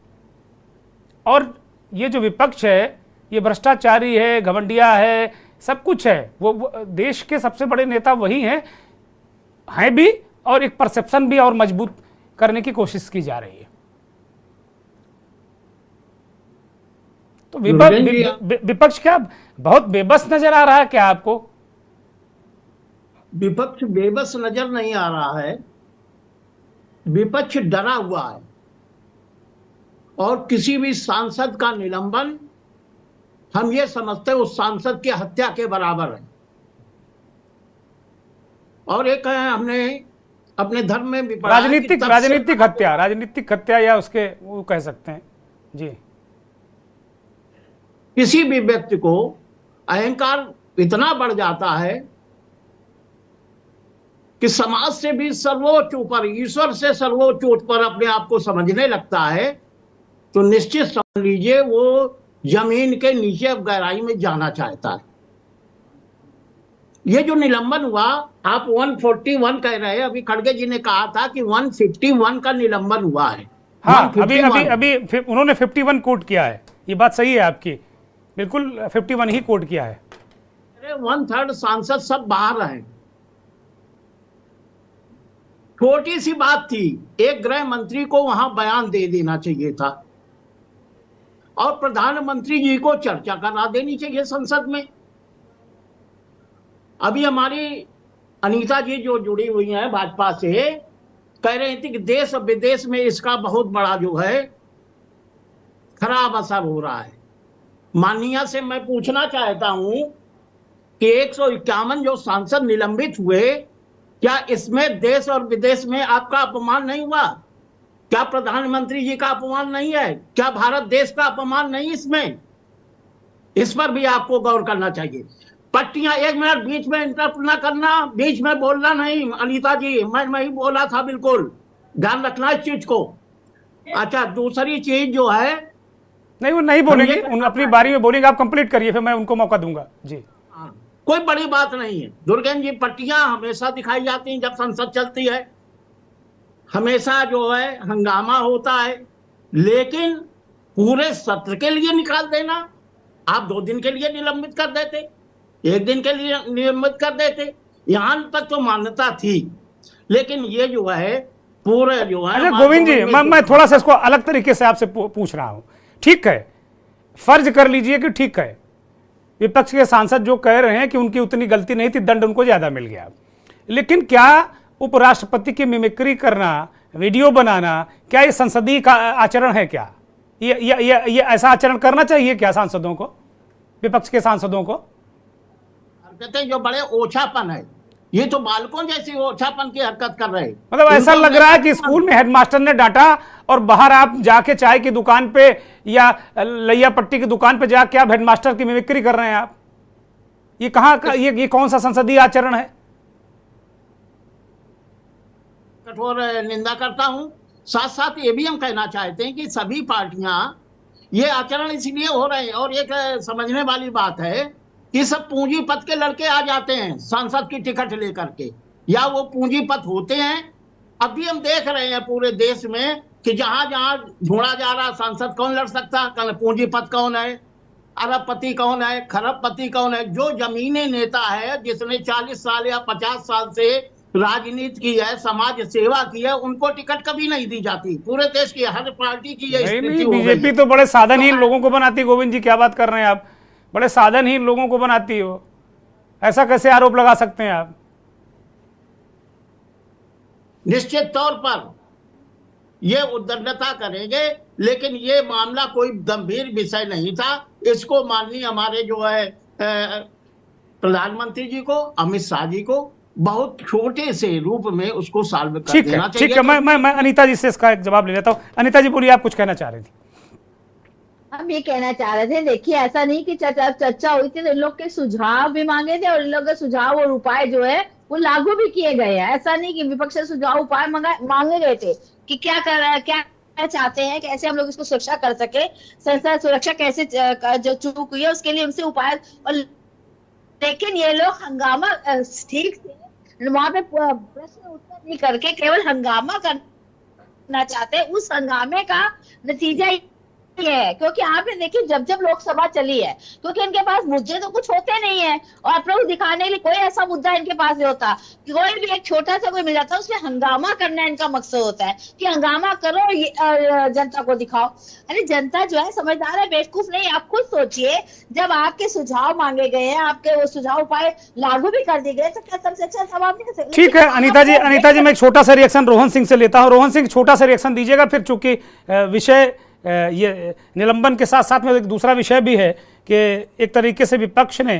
और ये जो विपक्ष है ये भ्रष्टाचारी है, घमंडिया है, सब कुछ है। वो देश के सबसे बड़े नेता वही हैं भी, और एक परसेप्शन भी और मजबूत करने की कोशिश की जा रही है। तो विपक्ष क्या बहुत बेबस नजर आ रहा है क्या आपको? विपक्ष बेबस नजर नहीं आ रहा है, विपक्ष डरा हुआ है, और किसी भी सांसद का निलंबन हम ये समझते हैं उस सांसद की हत्या के बराबर है। और एक है, हमने अपने धर्म में भी पढ़ा, राजनीतिक हत्या या उसके वो कह सकते हैं जी। किसी भी व्यक्ति को अहंकार इतना बढ़ जाता है कि समाज से भी सर्वोच्च ऊपर, ईश्वर से सर्वोच्च ऊपर अपने आप को समझने लगता है, तो निश्चित समझ लीजिए वो जमीन के नीचे गहराई में जाना चाहता है। ये जो निलंबन हुआ, आप 141 कह रहे हैं, अभी खड़गे जी ने कहा था कि 151 का निलंबन हुआ है। हाँ, अभी उन्होंने 51 कोट किया है, ये बात सही है आपकी, बिल्कुल 51 ही कोट किया है। 1/3 सांसद सब बाहर हैं। छोटी सी बात थी, एक गृह मंत्री को वहां बयान दे देना चाहिए था, और प्रधानमंत्री जी को चर्चा करा देनी चाहिए संसद में। अभी हमारी अनीता जी जो जुड़ी हुई हैं भाजपा से, कह रही थी कि देश और विदेश में इसका बहुत बड़ा जो है खराब असर हो रहा है। माननीय से मैं पूछना चाहता हूं कि 151 जो सांसद निलंबित हुए, क्या इसमें देश और विदेश में आपका अपमान नहीं हुआ? क्या प्रधानमंत्री जी का अपमान नहीं है? क्या भारत देश का अपमान नहीं इसमें? इस पर भी आपको गौर करना चाहिए। पट्टियां, 1 मिनट बीच में इंटरप्ट ना करना, बीच में बोलना नहीं। अनीता जी, मैं ही बोला था, बिल्कुल ध्यान रखना इस चीज को। अच्छा, दूसरी चीज जो है, नहीं वो नहीं बोलेंगे, उन अपनी बारी में बोलेंगे, आप कंप्लीट करिए, फिर मैं उनको मौका दूंगा जी। कोई बड़ी बात नहीं है दुर्गेन जी, पट्टियां हमेशा दिखाई जाती हैं जब संसद चलती है, हमेशा जो है हंगामा होता है, लेकिन पूरे सत्र के लिए निकाल देना, आप 2 दिन के लिए निलंबित कर देते, 1 दिन के लिए निलंबित कर देते, यहां तक तो मान्यता थी। लेकिन ये जो है पूरे जो है, अच्छा गोविंद जी, मैं थोड़ा सा इसको अलग तरीके से आपसे पूछ रहा हूं। ठीक है, फर्ज कर लीजिए कि ठीक है, विपक्ष के सांसद जो कह रहे हैं कि उनकी उतनी गलती नहीं थी, दंड उनको ज्यादा मिल गया, लेकिन क्या उपराष्ट्रपति की मिमिक्री करना, वीडियो बनाना, क्या ये संसदीय का आचरण है? क्या ये ऐसा आचरण करना चाहिए क्या सांसदों को, विपक्ष के सांसदों को? हरकतें जो बड़े ओछापन है, ये तो बालकों जैसी ओछापन की हरकत कर रहे हैं। मतलब ऐसा लग रहा है कि स्कूल में हेडमास्टर ने डांटा और बाहर आप जाके चाय की दुकान पे या लैया पट्टी की दुकान पे जाके आप हेडमास्टर की मिमिक्री कर रहे हैं आप। ये कहाँ का, ये कौन सा संसदीय आचरण है? कठोर निंदा करता हूं। साथ साथ ये भी हम कहना चाहते हैं कि सभी पार्टियां ये आचरण इसलिए हो रहे हैं, और एक समझने वाली बात है कि सब पूंजीपत के लड़के आ जाते हैं सांसद की टिकट लेकर के, या वो पूंजीपत होते हैं। अभी हम देख रहे हैं पूरे देश में कि जहां जहां ढूंढा जा रहा सांसद कौन लड़ सकता, पूंजीपत कौन है, अरबपति कौन है, खरबपति कौन है। जो जमीनी नेता है जिसने 40 साल या 50 साल से राजनीति की है, समाज सेवा की है, उनको टिकट कभी नहीं दी जाती। पूरे देश की हर पार्टी की ये स्थिति हो गई। बीजेपी तो बड़े साधनहीन लोगों को बनाती। गोविंद जी, क्या बात कर रहे हैं आप? बड़े साधनहीन लोगों को बनाती हो, ऐसा कैसे आरोप लगा सकते हैं आप? निश्चित तौर पर ये उद्दंडता करेंगे, लेकिन ये मामला कोई गंभीर विषय नहीं था। इसको माननीय हमारे जो है प्रधानमंत्री जी को, अमित शाह जी को बहुत छोटे से रूप में उसको सॉल्व कर देना चाहिए। ठीक है, मैं अनीता जी से इसका एक जवाब ले लेता हूँ। अनीता जी बोलिए, आप कुछ कहना चाह रही थी। हम ये कहना चाह रहे थे, देखिए ऐसा नहीं कि चर्चा हुई थी तो इन लोग के सुझाव भी मांगे थे, और इन लोग के सुझाव और उपाय जो है वो लागू भी किए गए हैं। ऐसा नहीं कि विपक्ष से सुझाव उपाय मांगे गए थे कि क्या कर रहा है, क्या चाहते हैं, कैसे हम लोग इसको सुरक्षा कर सके, संसद सुरक्षा कैसे जो चूक हुई है उसके लिए उनसे उपाय। और लेकिन ये लोग हंगामा, ठीक से वहां पे प्रश्न उत्तर नहीं करके केवल हंगामा करना चाहते हैं। उस हंगामे का नतीजा है, क्योंकि आपने देखिए जब जब लोकसभा चली है, क्योंकि इनके पास मुद्दे तो कुछ होते नहीं है, और अपने दिखाने के लिए कोई ऐसा मुद्दा इनके पास नहीं होता। कोई भी एक छोटा सा कोई मिल जाता है, उसमें हंगामा करना इनका मकसद होता है कि हंगामा करो और जनता को दिखाओ। अरे जनता जो है समझदार है, बेवकूफ नहीं। आप खुद सोचिए, जब आपके सुझाव मांगे गए हैं, आपके वो सुझाव उपाय लागू भी कर दिए गए, तो क्या सबसे अच्छा जवाब दे सकते? ठीक है अनीता जी, मैं एक छोटा सा रिएक्शन रोहन सिंह से लेता हूँ। रोहन सिंह, छोटा सा रिएक्शन दीजिएगा, फिर चूंकि विषय ये निलंबन के साथ साथ में एक दूसरा विषय भी है कि एक तरीके से विपक्ष ने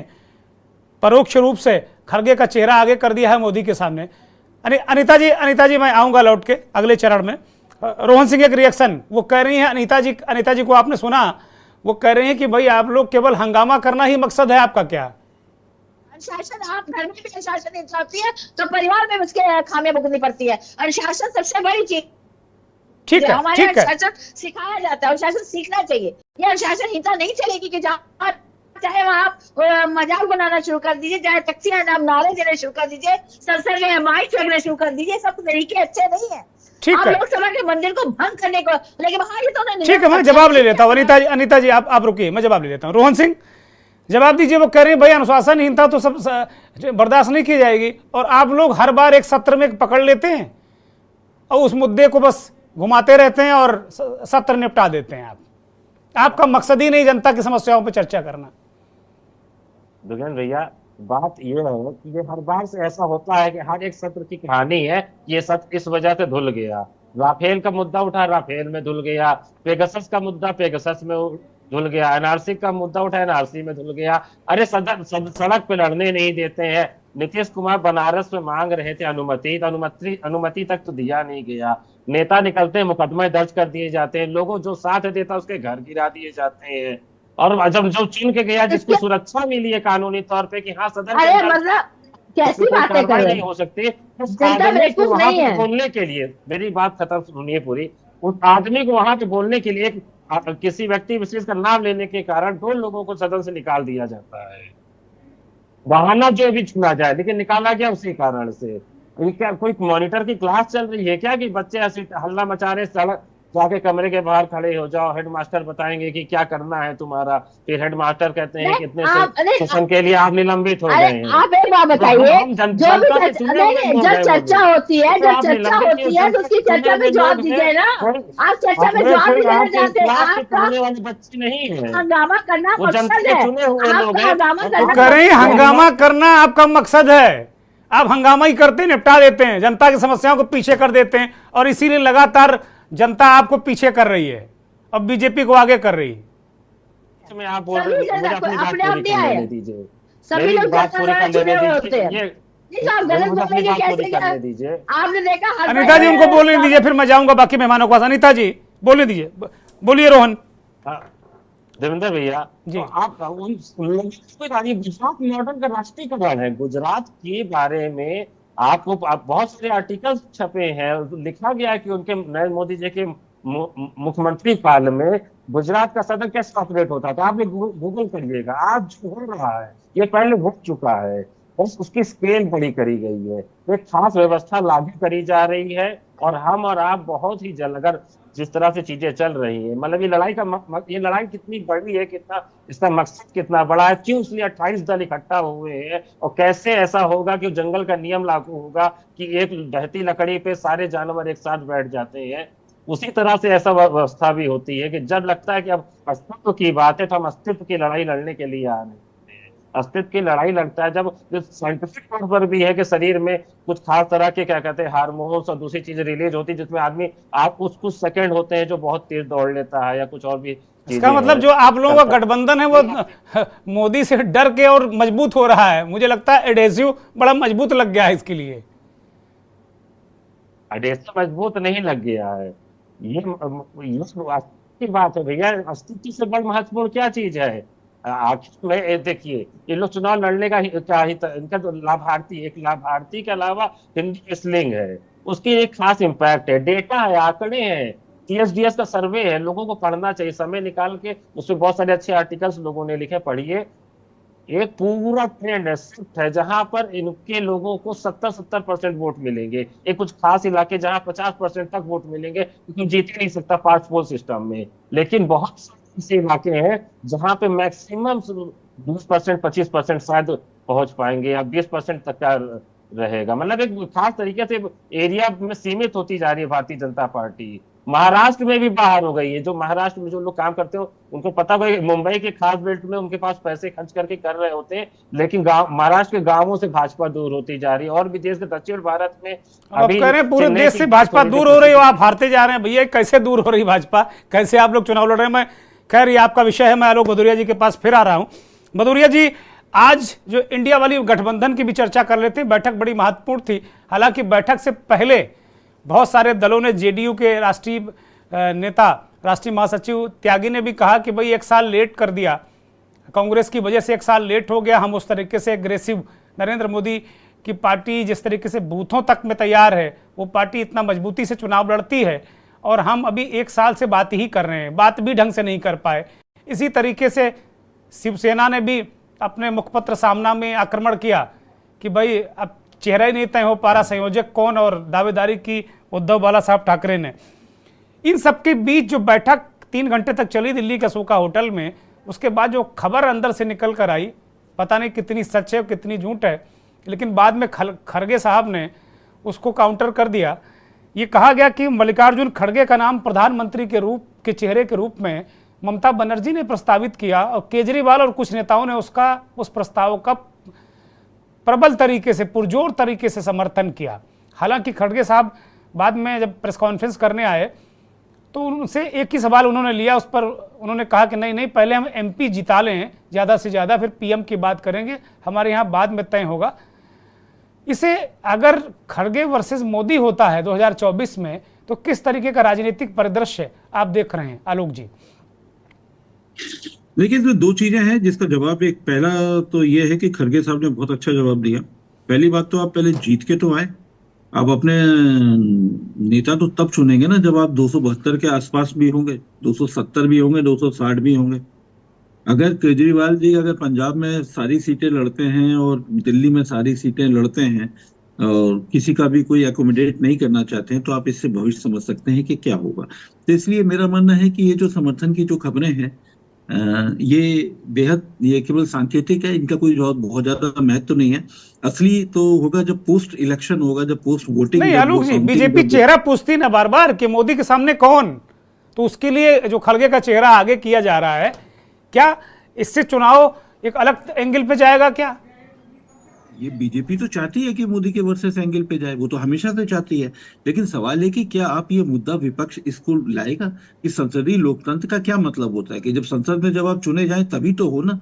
परोक्ष रूप से खड़गे का चेहरा आगे कर दिया है मोदी के सामने। अनीता जी मैं आऊंगा लौट के अगले चरण में। रोहन सिंह एक रिएक्शन वो कह रही हैं, अनीता जी को आपने सुना, वो कह रही हैं कि भाई आप लोग केवल हंगामा करना ही मकसद है आपका क्या? अनुशासन, आप घर में भी अनुशासन नहीं चलती है तो परिवार में उसके खामियां भुगतनी पड़ती है। अनुशासन सबसे बड़ी चीज। ठीक है, हमारे अनुशासन सिखाया जाता है, अनुशासन सीखना चाहिए। ये अनुशासनहीनता नहीं चलेगी कि जहाँ चाहे वहाँ आप मजाक बनाना शुरू कर दीजिए, चाहे टैक्सियां नारे देने शुरू कर दीजिए, संसद में माइक फेंकना शुरू कर दीजिए, सब तरीके अच्छे नहीं है। ठीक है, लोकसभा के मंदिर को भंग करने को, लेकिन ये तो नहीं। ठीक है, मैं जवाब ले लेता हूँ। अनीता जी आप रुकिए, मैं जवाब ले लेता हूँ। रोहन सिंह जवाब दीजिए। वो कह रहे हैं भाई अनुशासनहीनता तो सब बर्दाश्त नहीं की जाएगी, और आप लोग हर बार एक सत्र में पकड़ लेते हैं और उस मुद्दे को बस घुमाते रहते हैं और सत्र निपटा देते हैं। आपका मकसद ही नहीं जनता की समस्याओं पर चर्चा करना। दुर्गेन भैया, बात ये है कि ये हर बार से ऐसा होता है कि हर एक सत्र की कहानी है, ये सत्र इस वजह से धुल गया। राफेल का मुद्दा उठा, राफेल में धुल गया। पेगासस का मुद्दा, पेगासस में धुल गया। एनआरसी का मुद्दा उठा, एनआरसी में धुल गया। अरे सड़क पे लड़ने नहीं देते हैं। नीतीश कुमार बनारस में मांग रहे थे अनुमति तक तो दिया नहीं गया। नेता निकलते हैं, मुकदमे दर्ज कर दिए जाते हैं। लोगों जो साथ देता उसके घर गिरा दिए जाते हैं। और जब जो चुन के गया जिसको सुरक्षा मिली है कानूनी तौर पे कि हाँ सदन अरे मतलब कैसी बातें कर रहे हैं, नहीं हो सकती उस आदमी को वहां पे बोलने के लिए। मेरी बात खत्म सुनिए पूरी। उस आदमी को वहां पे बोलने के लिए किसी व्यक्ति विशेष का नाम लेने के कारण 2 लोगों को सदन से निकाल दिया जाता है। बहाना जो भी चुना जाए, लेकिन निकाला गया उसी कारण से। क्या कोई मॉनिटर की क्लास चल रही है क्या कि बच्चे ऐसे हल्ला मचा रहे, सड़क जाके कमरे के बाहर खड़े हो जाओ, हेडमास्टर बताएंगे कि क्या करना है तुम्हारा। फिर हेडमास्टर कहते हैं कि इतने सेशन के लिए आप निलंबित हो गए हैं। आप एक बात बताइए, जब चर्चा होती है तो उसकी चर्चा में जवाब दीजिए ना। आप चर्चा में जवाब नहीं देना चाहते, आपका बच्चे नहीं है, हंगामा करना मकसद है। हंगामा करना आपका मकसद है। आप हंगामा ही करते, निपटा देते हैं, जनता की समस्याओं को पीछे कर देते हैं, और इसीलिए लगातार जनता आपको पीछे कर रही है, अब बीजेपी को आगे कर रही है। आप बोल रहे हैं, मुझे अपनी बात पूरी करने दीजिए। सभी लोग बात पूरी करने दीजिए। आपने देखा अनीता जी उनको बोलने दीजिए, फिर मैं जाऊंगा बाकी मेहमानों के पास। अनीता जी बोलने दीजिए, बोलिए रोहन। देवेंद्र भैया जी, तो आप गुजरात मॉडल का राष्ट्रीयकरण है। गुजरात के बारे में आपको बहुत सारे आर्टिकल्स छपे हैं, लिखा गया है कि उनके नरेंद्र मोदी जी के मुख्यमंत्री काल में गुजरात का सदन कैसे ऑपरेट होता था। आप गूगल करिएगा, आज जो हो रहा है ये पहले हो चुका है, उसकी स्केल बड़ी करी गई है। एक खास व्यवस्था लागू करी जा रही है, और हम और आप बहुत ही जल्द, अगर जिस तरह से चीजें चल रही है, मतलब ये लड़ाई कितनी बड़ी है, कितना इसका मकसद कितना बड़ा है, क्यों इसलिए 28 दल इकट्ठा हुए हैं, और कैसे ऐसा होगा कि जंगल का नियम लागू होगा कि एक ढहती लकड़ी पे सारे जानवर एक साथ बैठ जाते हैं। उसी तरह से ऐसा व्यवस्था भी होती है कि जब लगता है कि अब अस्तित्व की बात है तो हम अस्तित्व की लड़ाई लड़ने के लिए आ रहे हैं। अस्तित्व की लड़ाई लड़ता है जब साइंटिफिक तौर पर भी है कि शरीर में कुछ खास तरह के क्या कहते हैं हार्मोन्स और दूसरी चीजें रिलीज होती है, जिसमें आदमी आप कुछ सेकंड होते हैं जो बहुत तेज दौड़ लेता है या कुछ और भी। इसका मतलब जो आप लोगों का गठबंधन है वो मोदी से डर के और मजबूत हो रहा है। मुझे लगता है एडेसिव बड़ा मजबूत लग गया है इसके लिए। एडेसिव मजबूत नहीं लग गया है, ये की बात है भैया। अस्तित्व से बड़ा महत्वपूर्ण क्या चीज है? आखिर में देखिए, ये लोग चुनाव लड़ने का क्या ही इनका जो लाभार्थी, एक लाभार्थी के अलावा हिंदी स्लिंग है, उसकी एक खास इम्पैक्ट है, डेटा है, आंकड़े हैं, TSDS का सर्वे है, लोगों को पढ़ना चाहिए समय निकाल के। उसमें बहुत सारे अच्छे आर्टिकल्स लोगों ने लिखे, पढ़िए। एक पूरा ट्रेंड है, शिफ्ट है, जहां पर इनके लोगों को 70% वोट मिलेंगे। एक कुछ खास इलाके जहां 50% तक वोट मिलेंगे, क्योंकि जीत ही नहीं सकता पार्ट पोल सिस्टम में। लेकिन बहुत ऐसे इलाके हैं जहां पे मैक्सिमम 20% 25% शायद पहुंच पाएंगे, या 20% तक का रहेगा। मतलब एक खास तरीके से एरिया में सीमित होती जा रही है भारतीय जनता पार्टी। महाराष्ट्र में भी बाहर हो गई है। जो महाराष्ट्र में जो लोग काम करते हो उनको पता है, मुंबई के खास बेल्ट में उनके पास पैसे खर्च करके कर रहे होते हैं, लेकिन महाराष्ट्र के गांवों से भाजपा दूर होती जा रही है। और भी देश के दक्षिण भारत में अभी कह रहे हैं पूरे देश से भाजपा दूर हो रही हो, आप हारते जा रहे हैं। भैया कैसे दूर हो रही भाजपा, कैसे आप लोग चुनाव लड़ रहे हैं? मैं खैर ये आपका विषय है, मैं आलोक भदौरिया जी के पास फिर आ रहा हूं। भदौरिया जी, आज जो इंडिया वाली गठबंधन की भी चर्चा कर लेते हैं। बैठक बड़ी महत्वपूर्ण थी। हालांकि बैठक से पहले बहुत सारे दलों ने, जेडीयू के राष्ट्रीय नेता, राष्ट्रीय महासचिव त्यागी ने भी कहा कि भाई 1 साल लेट कर दिया, कांग्रेस की वजह से 1 साल लेट हो गया। हम उस तरीके से एग्रेसिव, नरेंद्र मोदी की पार्टी जिस तरीके से बूथों तक में तैयार है, वो पार्टी इतना मजबूती से चुनाव लड़ती है, और हम अभी 1 साल से बात ही कर रहे हैं, बात भी ढंग से नहीं कर पाए। इसी तरीके से शिवसेना ने भी अपने मुखपत्र सामना में आक्रमण किया कि भाई अब चेहरा ही नहीं तय हो पा रहा, संयोजक कौन, और दावेदारी की उद्धव बाला साहब ठाकरे ने। इन सबके बीच जो बैठक 3 घंटे तक चली दिल्ली के अशोका होटल में, उसके बाद जो खबर अंदर से निकल कर आई, पता नहीं कितनी सच है कितनी झूठ है, लेकिन बाद में खड़गे साहब ने उसको काउंटर कर दिया। ये कहा गया कि मल्लिकार्जुन खड़गे का नाम प्रधानमंत्री के चेहरे के रूप में ममता बनर्जी ने प्रस्तावित किया, और केजरीवाल और कुछ नेताओं ने उस प्रस्ताव का प्रबल तरीके से, पुरजोर तरीके से समर्थन किया। हालांकि खड़गे साहब बाद में जब प्रेस कॉन्फ्रेंस करने आए तो उनसे एक ही सवाल उन्होंने लिया, उस पर उन्होंने कहा कि नहीं पहले हम MP जिता लें ज़्यादा से ज़्यादा, फिर PM की बात करेंगे, हमारे यहाँ बाद में तय होगा। इसे अगर खड़गे वर्सेस मोदी होता है 2024 में तो किस तरीके का राजनीतिक परिदृश्य आप देख रहे हैं आलोक जी? देखिए, इसमें दो चीजें हैं जिसका जवाब, एक पहला तो ये है कि खड़गे साहब ने बहुत अच्छा जवाब दिया। पहली बात तो आप पहले जीत के तो आए, आप अपने नेता तो तब चुनेंगे ना जब आप 272 के आसपास भी होंगे, 270 भी होंगे, 260 भी होंगे। अगर केजरीवाल जी अगर पंजाब में सारी सीटें लड़ते हैं और दिल्ली में सारी सीटें लड़ते हैं और किसी का भी कोई एकोमोडेट नहीं करना चाहते हैं तो आप इससे भविष्य समझ सकते हैं कि क्या होगा। तो इसलिए मेरा मानना है कि ये जो समर्थन की जो खबरें हैं ये केवल सांकेतिक है, इनका कोई बहुत ज्यादा महत्व तो नहीं है। असली तो होगा जब पोस्ट इलेक्शन होगा, जब पोस्ट वोटिंग। नहीं आलोक जी, बीजेपी चेहरा पूछती ना बार बार कि मोदी के सामने कौन, तो उसके लिए जो खड़गे का चेहरा आगे किया जा रहा है, क्या इससे चुनाव एक अलग एंगल पे जाएगा? क्या ये बीजेपी तो चाहती है कि मोदी के वर्सेस एंगल पे जाए, वो तो हमेशा से चाहती है, लेकिन सवाल है कि क्या आप ये मुद्दा विपक्ष इसको लाएगा कि संसदीय लोकतंत्र का क्या मतलब होता है कि जब संसद में जब आप चुने जाएं तभी तो हो ना।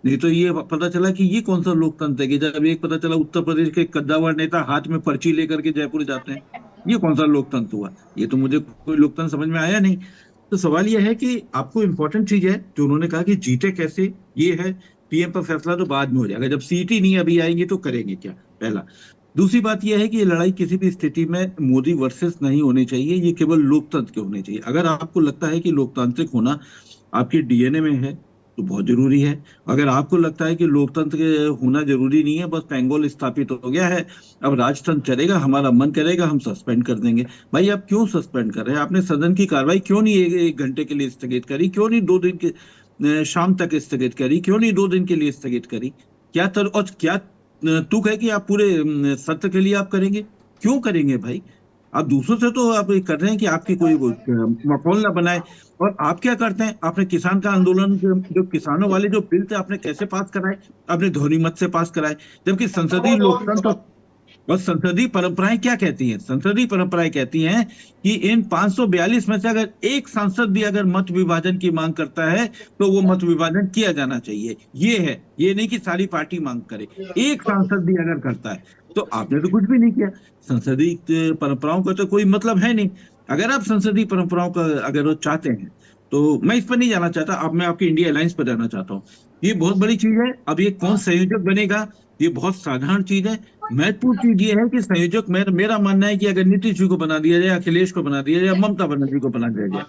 नहीं तो ये पता चला कि ये कौन सा लोकतंत्र है कि जब एक पता चला उत्तर प्रदेश के कद्दावर नेता हाथ में पर्ची लेकर के जयपुर जाते हैं, ये कौन सा लोकतंत्र हुआ? ये तो मुझे कोई लोकतंत्र समझ में आया नहीं। तो सवाल यह है कि आपको इम्पोर्टेंट चीज है जो उन्होंने कहा कि जीते कैसे, ये है। PM पर फैसला तो बाद में हो जाएगा, जब सीट ही नहीं अभी आएंगे तो करेंगे क्या, पहला। दूसरी बात यह है कि ये लड़ाई किसी भी स्थिति में मोदी वर्सेस नहीं होनी चाहिए, ये केवल लोकतंत्र के होने चाहिए। अगर आपको लगता है कि लोकतांत्रिक होना आपके DNA में है तो बहुत जरूरी है। अगर आपको लगता है कि लोकतंत्र होना जरूरी नहीं है, बस पेंगोल स्थापित हो गया है, अब राजतंत्र चलेगा, हमारा मन करेगा हम सस्पेंड कर देंगे, भाई आप क्यों सस्पेंड कर रहे हैं? आपने सदन की कार्रवाई क्यों नहीं एक घंटे के लिए स्थगित करी? क्यों नहीं 2 दिन के शाम तक स्थगित करी? क्यों नहीं 2 दिन के लिए स्थगित करी? क्या और क्या तुक है कि आप पूरे सत्र के लिए आप करेंगे? क्यों करेंगे भाई? आप दूसरों से तो आप कर रहे हैं कि आपकी कोई माहौल ना बनाए। और आप क्या करते हैं? आपने किसान का आंदोलन, जो किसानों वाले जो बिल थे आपने कैसे पास कराए? आपने ध्वनिमत से पास कराए, जबकि संसदीय लोकतंत्र बस संसदीय परंपराएं क्या कहती हैं? संसदीय परंपराएं कहती हैं कि इन 542 में से अगर एक सांसद भी अगर मत विभाजन की मांग करता है तो वो मत विभाजन किया जाना चाहिए। ये है, ये नहीं कि सारी पार्टी मांग करे, एक सांसद भी अगर करता है तो आपने तो कुछ भी नहीं किया। संसदीय परंपराओं का तो कोई मतलब है नहीं। अगर आप संसदीय परंपराओं का अगर वो चाहते हैं तो मैं इस पर नहीं जाना चाहता, अब मैं आपकी इंडिया अलायंस पर जाना चाहता हूँ। ये बहुत बड़ी चीज है। अब ये कौन संयोजक बनेगा ये बहुत साधारण चीज है। महत्वपूर्ण चीज ये है कि संयोजक, मेरा मानना है कि अगर नीतीश जी को बना दिया जाए, अखिलेश को बना दिया जाए, ममता बनर्जी को बना दिया जाए,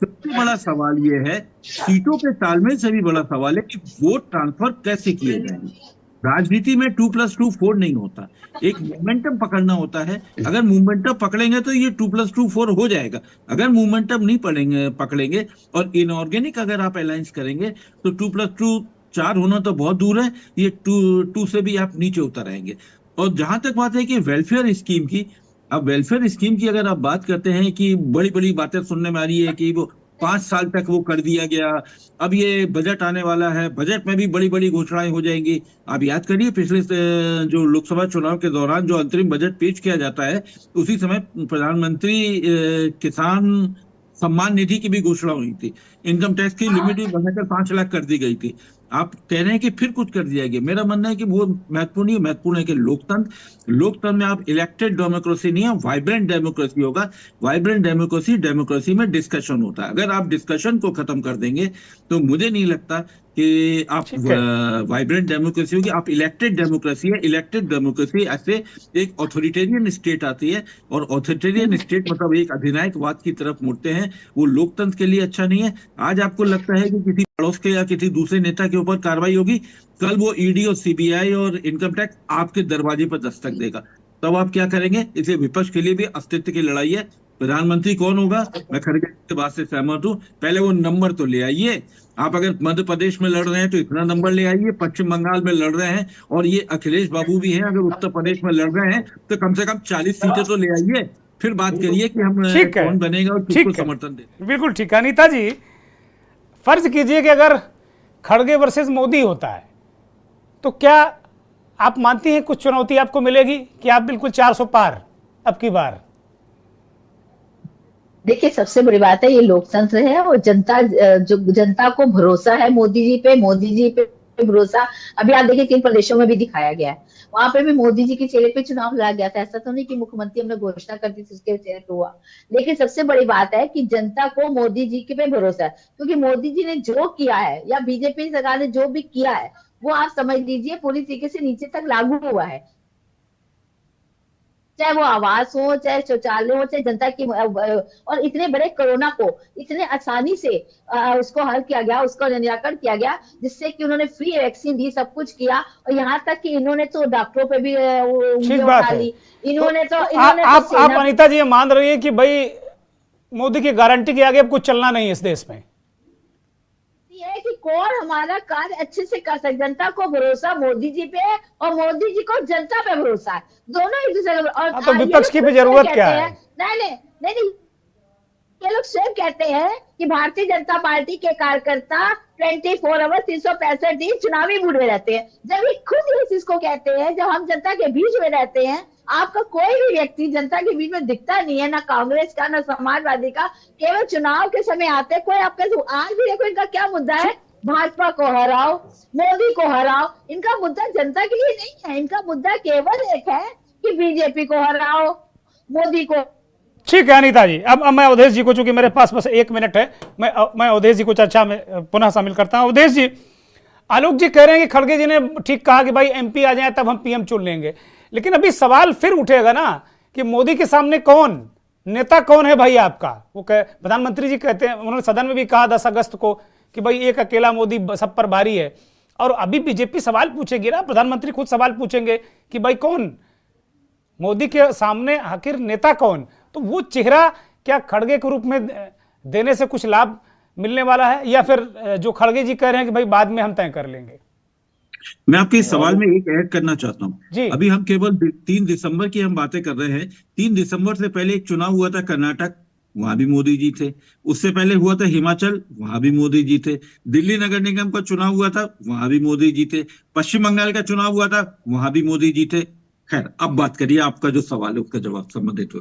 सबसे बड़ा सवाल ये है, सीटों के तालमेल से भी बड़ा सवाल है कि वोट ट्रांसफर कैसे किए जाएंगे। राजनीति में 2+2 4 नहीं होता, एक मोमेंटम पकड़ना होता है। अगर मोमेंटम पकड़ेंगे तो ये 2+2 4 हो जाएगा। अगर मोमेंटम नहीं पकड़ेंगे और इनऑर्गेनिक अगर आप अलायंस करेंगे तो 2+2 4 होना तो बहुत दूर है, ये 2 से भी आप नीचे उतर आएंगे। और जहां तक बात है कि वेलफेयर स्कीम की, अब वेलफेयर स्कीम की अगर आप बात करते हैं कि बड़ी बड़ी बातें सुनने में आ रही है कि वो 5 साल तक वो कर दिया गया, अब ये बजट आने वाला है, बजट में भी बड़ी बड़ी घोषणाएं हो जाएंगी। आप याद करिए पिछले जो लोकसभा चुनाव के दौरान जो अंतरिम बजट पेश किया जाता है उसी समय प्रधानमंत्री किसान सम्मान निधि की भी घोषणा हुई थी, इनकम टैक्स की लिमिट भी बढ़ाकर 5 लाख कर दी गई थी। आप कह रहे हैं कि फिर कुछ कर दिया गया। मेरा मानना है कि वो महत्वपूर्ण नहीं, महत्वपूर्ण है कि लोकतंत्र में आप इलेक्टेड डेमोक्रेसी नहीं है, वाइब्रेंट डेमोक्रेसी होगा। वाइब्रेंट डेमोक्रेसी में डिस्कशन होता है। अगर आप डिस्कशन को खत्म कर देंगे तो मुझे नहीं लगता कि आप वाइब्रेंट डेमोक्रेसी होगी। आप इलेक्टेड डेमोक्रेसी है, इलेक्टेड डेमोक्रेसी ऐसे एक ऑथोरिटेरियन स्टेट आती है और ऑथोरिटेरियन स्टेट मतलब एक अधिनायकवाद की तरफ मुड़ते हैं, वो लोकतंत्र के लिए अच्छा नहीं है। आज आपको लगता है कि किसी पड़ोस के या किसी दूसरे नेता के ऊपर कार्रवाई होगी, कल वो ईडी और सीबीआई और इनकम टैक्स आपके दरवाजे पर दस्तक देगा, तब आप क्या करेंगे? इसलिए विपक्ष के लिए भी अस्तित्व की लड़ाई है। प्रधानमंत्री कौन होगा? मैं खड़गे की बात से सहमत हूं, पहले वो नंबर तो ले आइए। आप अगर मध्य प्रदेश में लड़ रहे हैं तो इतना नंबर ले आइए, पश्चिम बंगाल में लड़ रहे हैं और ये अखिलेश बाबू भी हैं, अगर उत्तर प्रदेश में लड़ रहे हैं तो कम से कम 40 सीटें तो ले आइए, फिर बात करिए कि हम कौन बनेगा और किसको समर्थन दें। बिल्कुल ठीक है। अनीता जी, फर्ज कीजिए कि अगर खड़गे वर्सेस मोदी होता है तो क्या आप मानती हैं कुछ चुनौती आपको मिलेगी कि आप बिल्कुल 400 पार अब की बार? देखिए, सबसे बड़ी बात है ये लोकतंत्र है और जनता को भरोसा है मोदी जी पे भरोसा। अभी आप देखिए किन प्रदेशों में भी दिखाया गया है, वहां पे भी मोदी जी के चेहरे पे चुनाव लड़ा गया था। ऐसा तो नहीं कि मुख्यमंत्री हमने घोषणा कर दी थी उसके चेहरे पे हुआ, लेकिन सबसे बड़ी बात है कि जनता को मोदी जी के पे भरोसा है, क्योंकि मोदी जी ने जो किया है या बीजेपी सरकार ने जो भी किया है वो आप समझ लीजिए पूरी तरीके से नीचे तक लागू हुआ है। चाहे वो आवास हो, चाहे शौचालय हो, चाहे जनता की, और इतने बड़े कोरोना को इतने आसानी से उसको हल किया गया, उसका निराकरण किया गया, जिससे कि उन्होंने फ्री वैक्सीन दी, सब कुछ किया। और यहाँ तक कि इन्होंने तो डॉक्टरों पे भी ठीक बात है। इन्होंने तो आप अनीता जी ये मान रही है कि भाई मोदी की गारंटी के आगे अब कुछ चलना नहीं है इस देश में? है कि कौन हमारा कार्य अच्छे से कर सकते। जनता को भरोसा मोदी जी पे है और मोदी जी को जनता पे भरोसा है, दोनों एक दूसरे का। और तो विपक्ष की भी जरूरत क्या है? नहीं, ये लोग स्वयं कहते हैं कि भारतीय जनता पार्टी के कार्यकर्ता 24 आवर 365 दिन चुनावी मूड में रहते हैं। जब ये खुद इस चीज को कहते हैं, जब हम जनता के बीच में रहते हैं, आपका कोई भी व्यक्ति जनता के बीच में दिखता नहीं है, ना कांग्रेस का ना समाजवादी का, केवल चुनाव के समय आते हैं। कोई आपका आज भी देखो इनका क्या मुद्दा है, भाजपा को हराओ, मोदी को हराओ। इनका मुद्दा जनता के लिए नहीं है, इनका मुद्दा केवल एक है कि बीजेपी को हराओ, मोदी को। ठीक है अनीता जी, अब मैं अवधेश जी को, चूंकि मेरे पास बस 1 मिनट है, मैं अवधेश जी को चर्चा में पुनः शामिल करता हूं। अवधेश जी, आलोक जी कह रहे हैं कि खड़गे जी ने ठीक कहा कि भाई एमपी आ जाए तब हम पीएम चुन लेंगे, लेकिन अभी सवाल फिर उठेगा ना कि मोदी के सामने नेता कौन है भाई आपका? वो प्रधानमंत्री जी कहते हैं, उन्होंने सदन में भी कहा 10 अगस्त को कि भाई एक अकेला मोदी सब पर भारी है। और अभी बीजेपी सवाल पूछेगी ना, प्रधानमंत्री खुद सवाल पूछेंगे कि भाई कौन मोदी के सामने, आखिर नेता कौन? तो वो चेहरा क्या खड़गे के रूप में देने से कुछ लाभ मिलने वाला है, या फिर जो खड़गे जी कह रहे हैं कि भाई बाद में हम तय कर लेंगे? मैं आपके इस सवाल में एक ऐड करना चाहता हूं। अभी हम केवल 3 दिसंबर की हम बातें कर रहे हैं। 3 दिसंबर से पहले एक चुनाव हुआ था कर्नाटक, वहां भी मोदी जी थे। उससे पहले हुआ था हिमाचल, वहां भी मोदी जी थे। दिल्ली नगर निगम का चुनाव हुआ था, वहां भी मोदी जी थे। पश्चिम बंगाल का चुनाव हुआ था, वहां भी मोदी जी थे। खैर, अब बात करिए, आपका जो सवाल है उसका जवाब संबंधित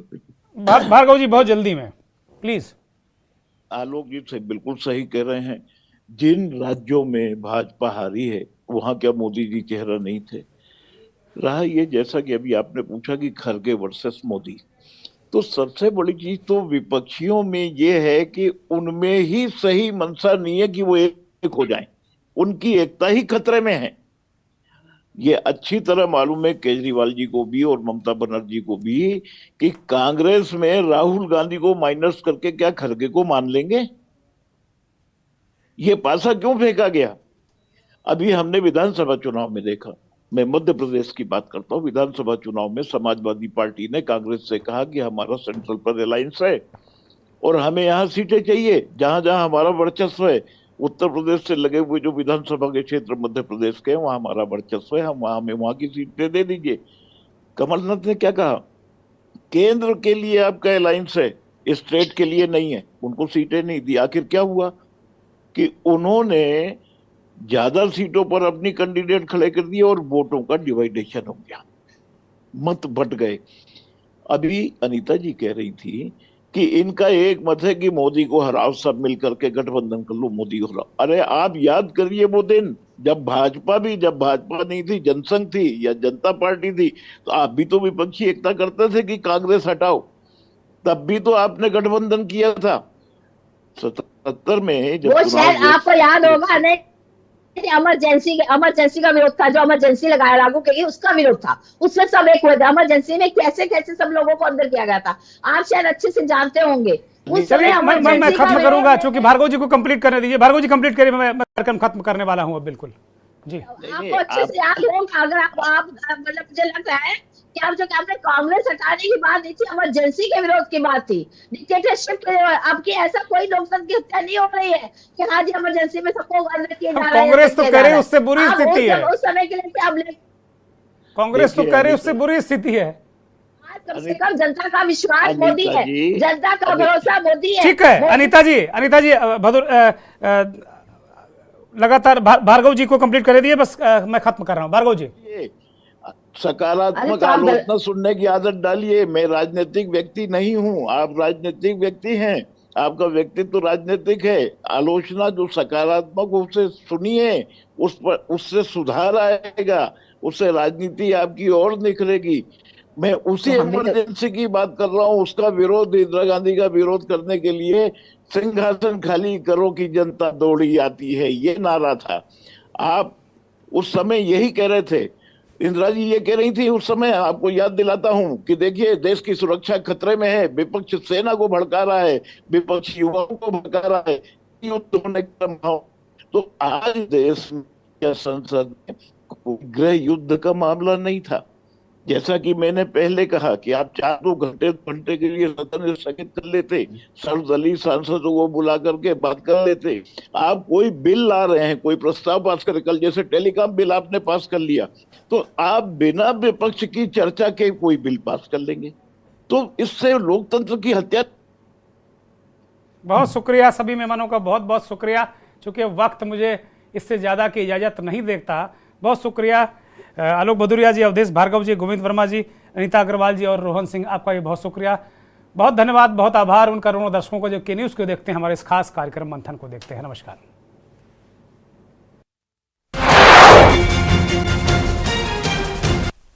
भार्गव जी बहुत जल्दी में प्लीज। आलोक जी से बिल्कुल सही कह रहे हैं। जिन राज्यों में भाजपा हारी है वहां क्या मोदी जी चेहरा नहीं थे? रहा ये, जैसा कि अभी आपने पूछा कि खड़गे वर्सेस मोदी, तो सबसे बड़ी चीज तो विपक्षियों में ये है कि उनमें ही सही मंशा नहीं है कि वो एक हो जाएं। उनकी एकता ही खतरे में है। ये अच्छी तरह मालूम है केजरीवाल जी को भी और ममता बनर्जी को भी कि कांग्रेस में राहुल गांधी को माइनस करके क्या खड़गे को मान लेंगे? ये पासा क्यों फेंका गया? अभी हमने विधानसभा चुनाव में देखा, मैं मध्य प्रदेश की बात करता हूं। विधानसभा चुनाव में समाजवादी पार्टी ने कांग्रेस से कहा कि हमारा सेंट्रल पर अलायंस है और हमें यहाँ सीटें चाहिए जहां जहां हमारा वर्चस्व है। उत्तर प्रदेश से लगे हुए जो विधानसभा के क्षेत्र मध्य प्रदेश के, वहां हमारा वर्चस्व है, हम हमें वहां की सीटें दे दीजिए। कमलनाथ ने क्या कहा? केंद्र के लिए आपका अलायंस है, स्टेट के लिए नहीं है। उनको सीटें नहीं दी। आखिर क्या हुआ कि उन्होंने ज्यादा सीटों पर अपनी कैंडिडेट खड़े कर दिए और वोटों का डिवाइडेशन हो गया, मत बट गए। अभी अनीता जी कह रही थी कि इनका एक मत है कि मोदी को हराओ, सब मिलकर के गठबंधन कर लो, मोदी को हराओ। अरे आप याद करिए वो दिन जब भाजपा नहीं थी, जनसंघ थी या जनता पार्टी थी, तो आप भी तो विपक्षी एकता करते थे कि कांग्रेस हटाओ। तब भी तो आपने गठबंधन किया था। 77 में जब वो शायद आपको याद होगा, नहीं इमरजेंसी का विरोध था, जो इमरजेंसी लगाया लागू की उसका विरोध था। उसमें सब एक हुए थे। इमरजेंसी में कैसे कैसे सब लोगों को अंदर किया गया था, आप शायद अच्छे से जानते होंगे। उस समय मैं खत्म करूंगा, क्योंकि भार्गव जी को कंप्लीट करने दीजिए। भार्गव जी कंप्लीट करिए, मैं कार्यक्रम खत्म करने वाला हूँ अब। बिल्कुल जी, आपको अच्छे से याद होगा। अगर आप मतलब मुझे लग रहा है कि आप जो आपने कांग्रेस हटाने की बात नहीं थी, इमरजेंसी के विरोध की बात थी, डिक्टेटरशिप। अब की ऐसा कोई लोकतंत्र की हत्या नहीं हो रही है कि हाँ जी इमरजेंसी में सबको अंदर किया जा रहा है। कांग्रेस तो कह रही है उससे बुरी स्थिति है। उस समय के लिए आप कांग्रेस तो कह रही है उससे बुरी स्थिति है। कम से कम जनता का विश्वास मोदी है, जनता का भरोसा मोदी है। ठीक है अनीता जी लगातार भार्गव जी को कंप्लीट कर दिए, बस मैं खत्म कर रहा हूँ। भार्गव जी, सकारात्मक आलोचना सुनने की आदत डालिए। मैं राजनीतिक व्यक्ति नहीं हूं, आप राजनीतिक व्यक्ति हैं, आपका व्यक्तित्व तो राजनीतिक है। आलोचना जो सकारात्मक उससे सुनिए, उस पर उससे सुधार आएगा, उससे राजनीति आपकी और निखरेगी। मैं उसी इमरजेंसी की बात कर रहा हूं, उसका विरोध, इंदिरा गांधी का विरोध करने के लिए सिंहासन खाली करो कि जनता दौड़ी आती है, ये नारा था। आप उस समय यही कह रहे थे, इंदिरा जी ये कह रही थी उस समय, आपको याद दिलाता हूं कि देखिए देश की सुरक्षा खतरे में है, विपक्ष सेना को भड़का रहा है, विपक्ष युवाओं को भड़का रहा है, युद्ध होने का माहौल। तो आज देश में या संसद में कोई गृह युद्ध का मामला नहीं था। जैसा कि मैंने पहले कहा कि आप 4-2 घंटे के लिए सदन स्थगित कर लेते, सर्वदलीय सांसदों को बुला करके बात कर लेते। आप कोई बिल ला रहे हैं, कोई प्रस्ताव पास कर, कल जैसे टेलीकॉम बिल आपने पास कर लिया, तो आप बिना विपक्ष की चर्चा के कोई बिल पास कर लेंगे, तो इससे लोकतंत्र की हत्या। बहुत शुक्रिया सभी मेहमानों का, बहुत बहुत शुक्रिया। चूंकि वक्त मुझे इससे ज्यादा की इजाजत नहीं देता। बहुत शुक्रिया आलोक भदौरिया जी, अवधेश भार्गव जी, गोविंद वर्मा जी, अनीता अग्रवाल जी और रोहन सिंह, आपका भी बहुत शुक्रिया, बहुत धन्यवाद, बहुत आभार उन करोड़ों दर्शकों को जो के न्यूज़ को देखते हैं, हमारे इस खास कार्यक्रम मंथन को देखते हैं। नमस्कार।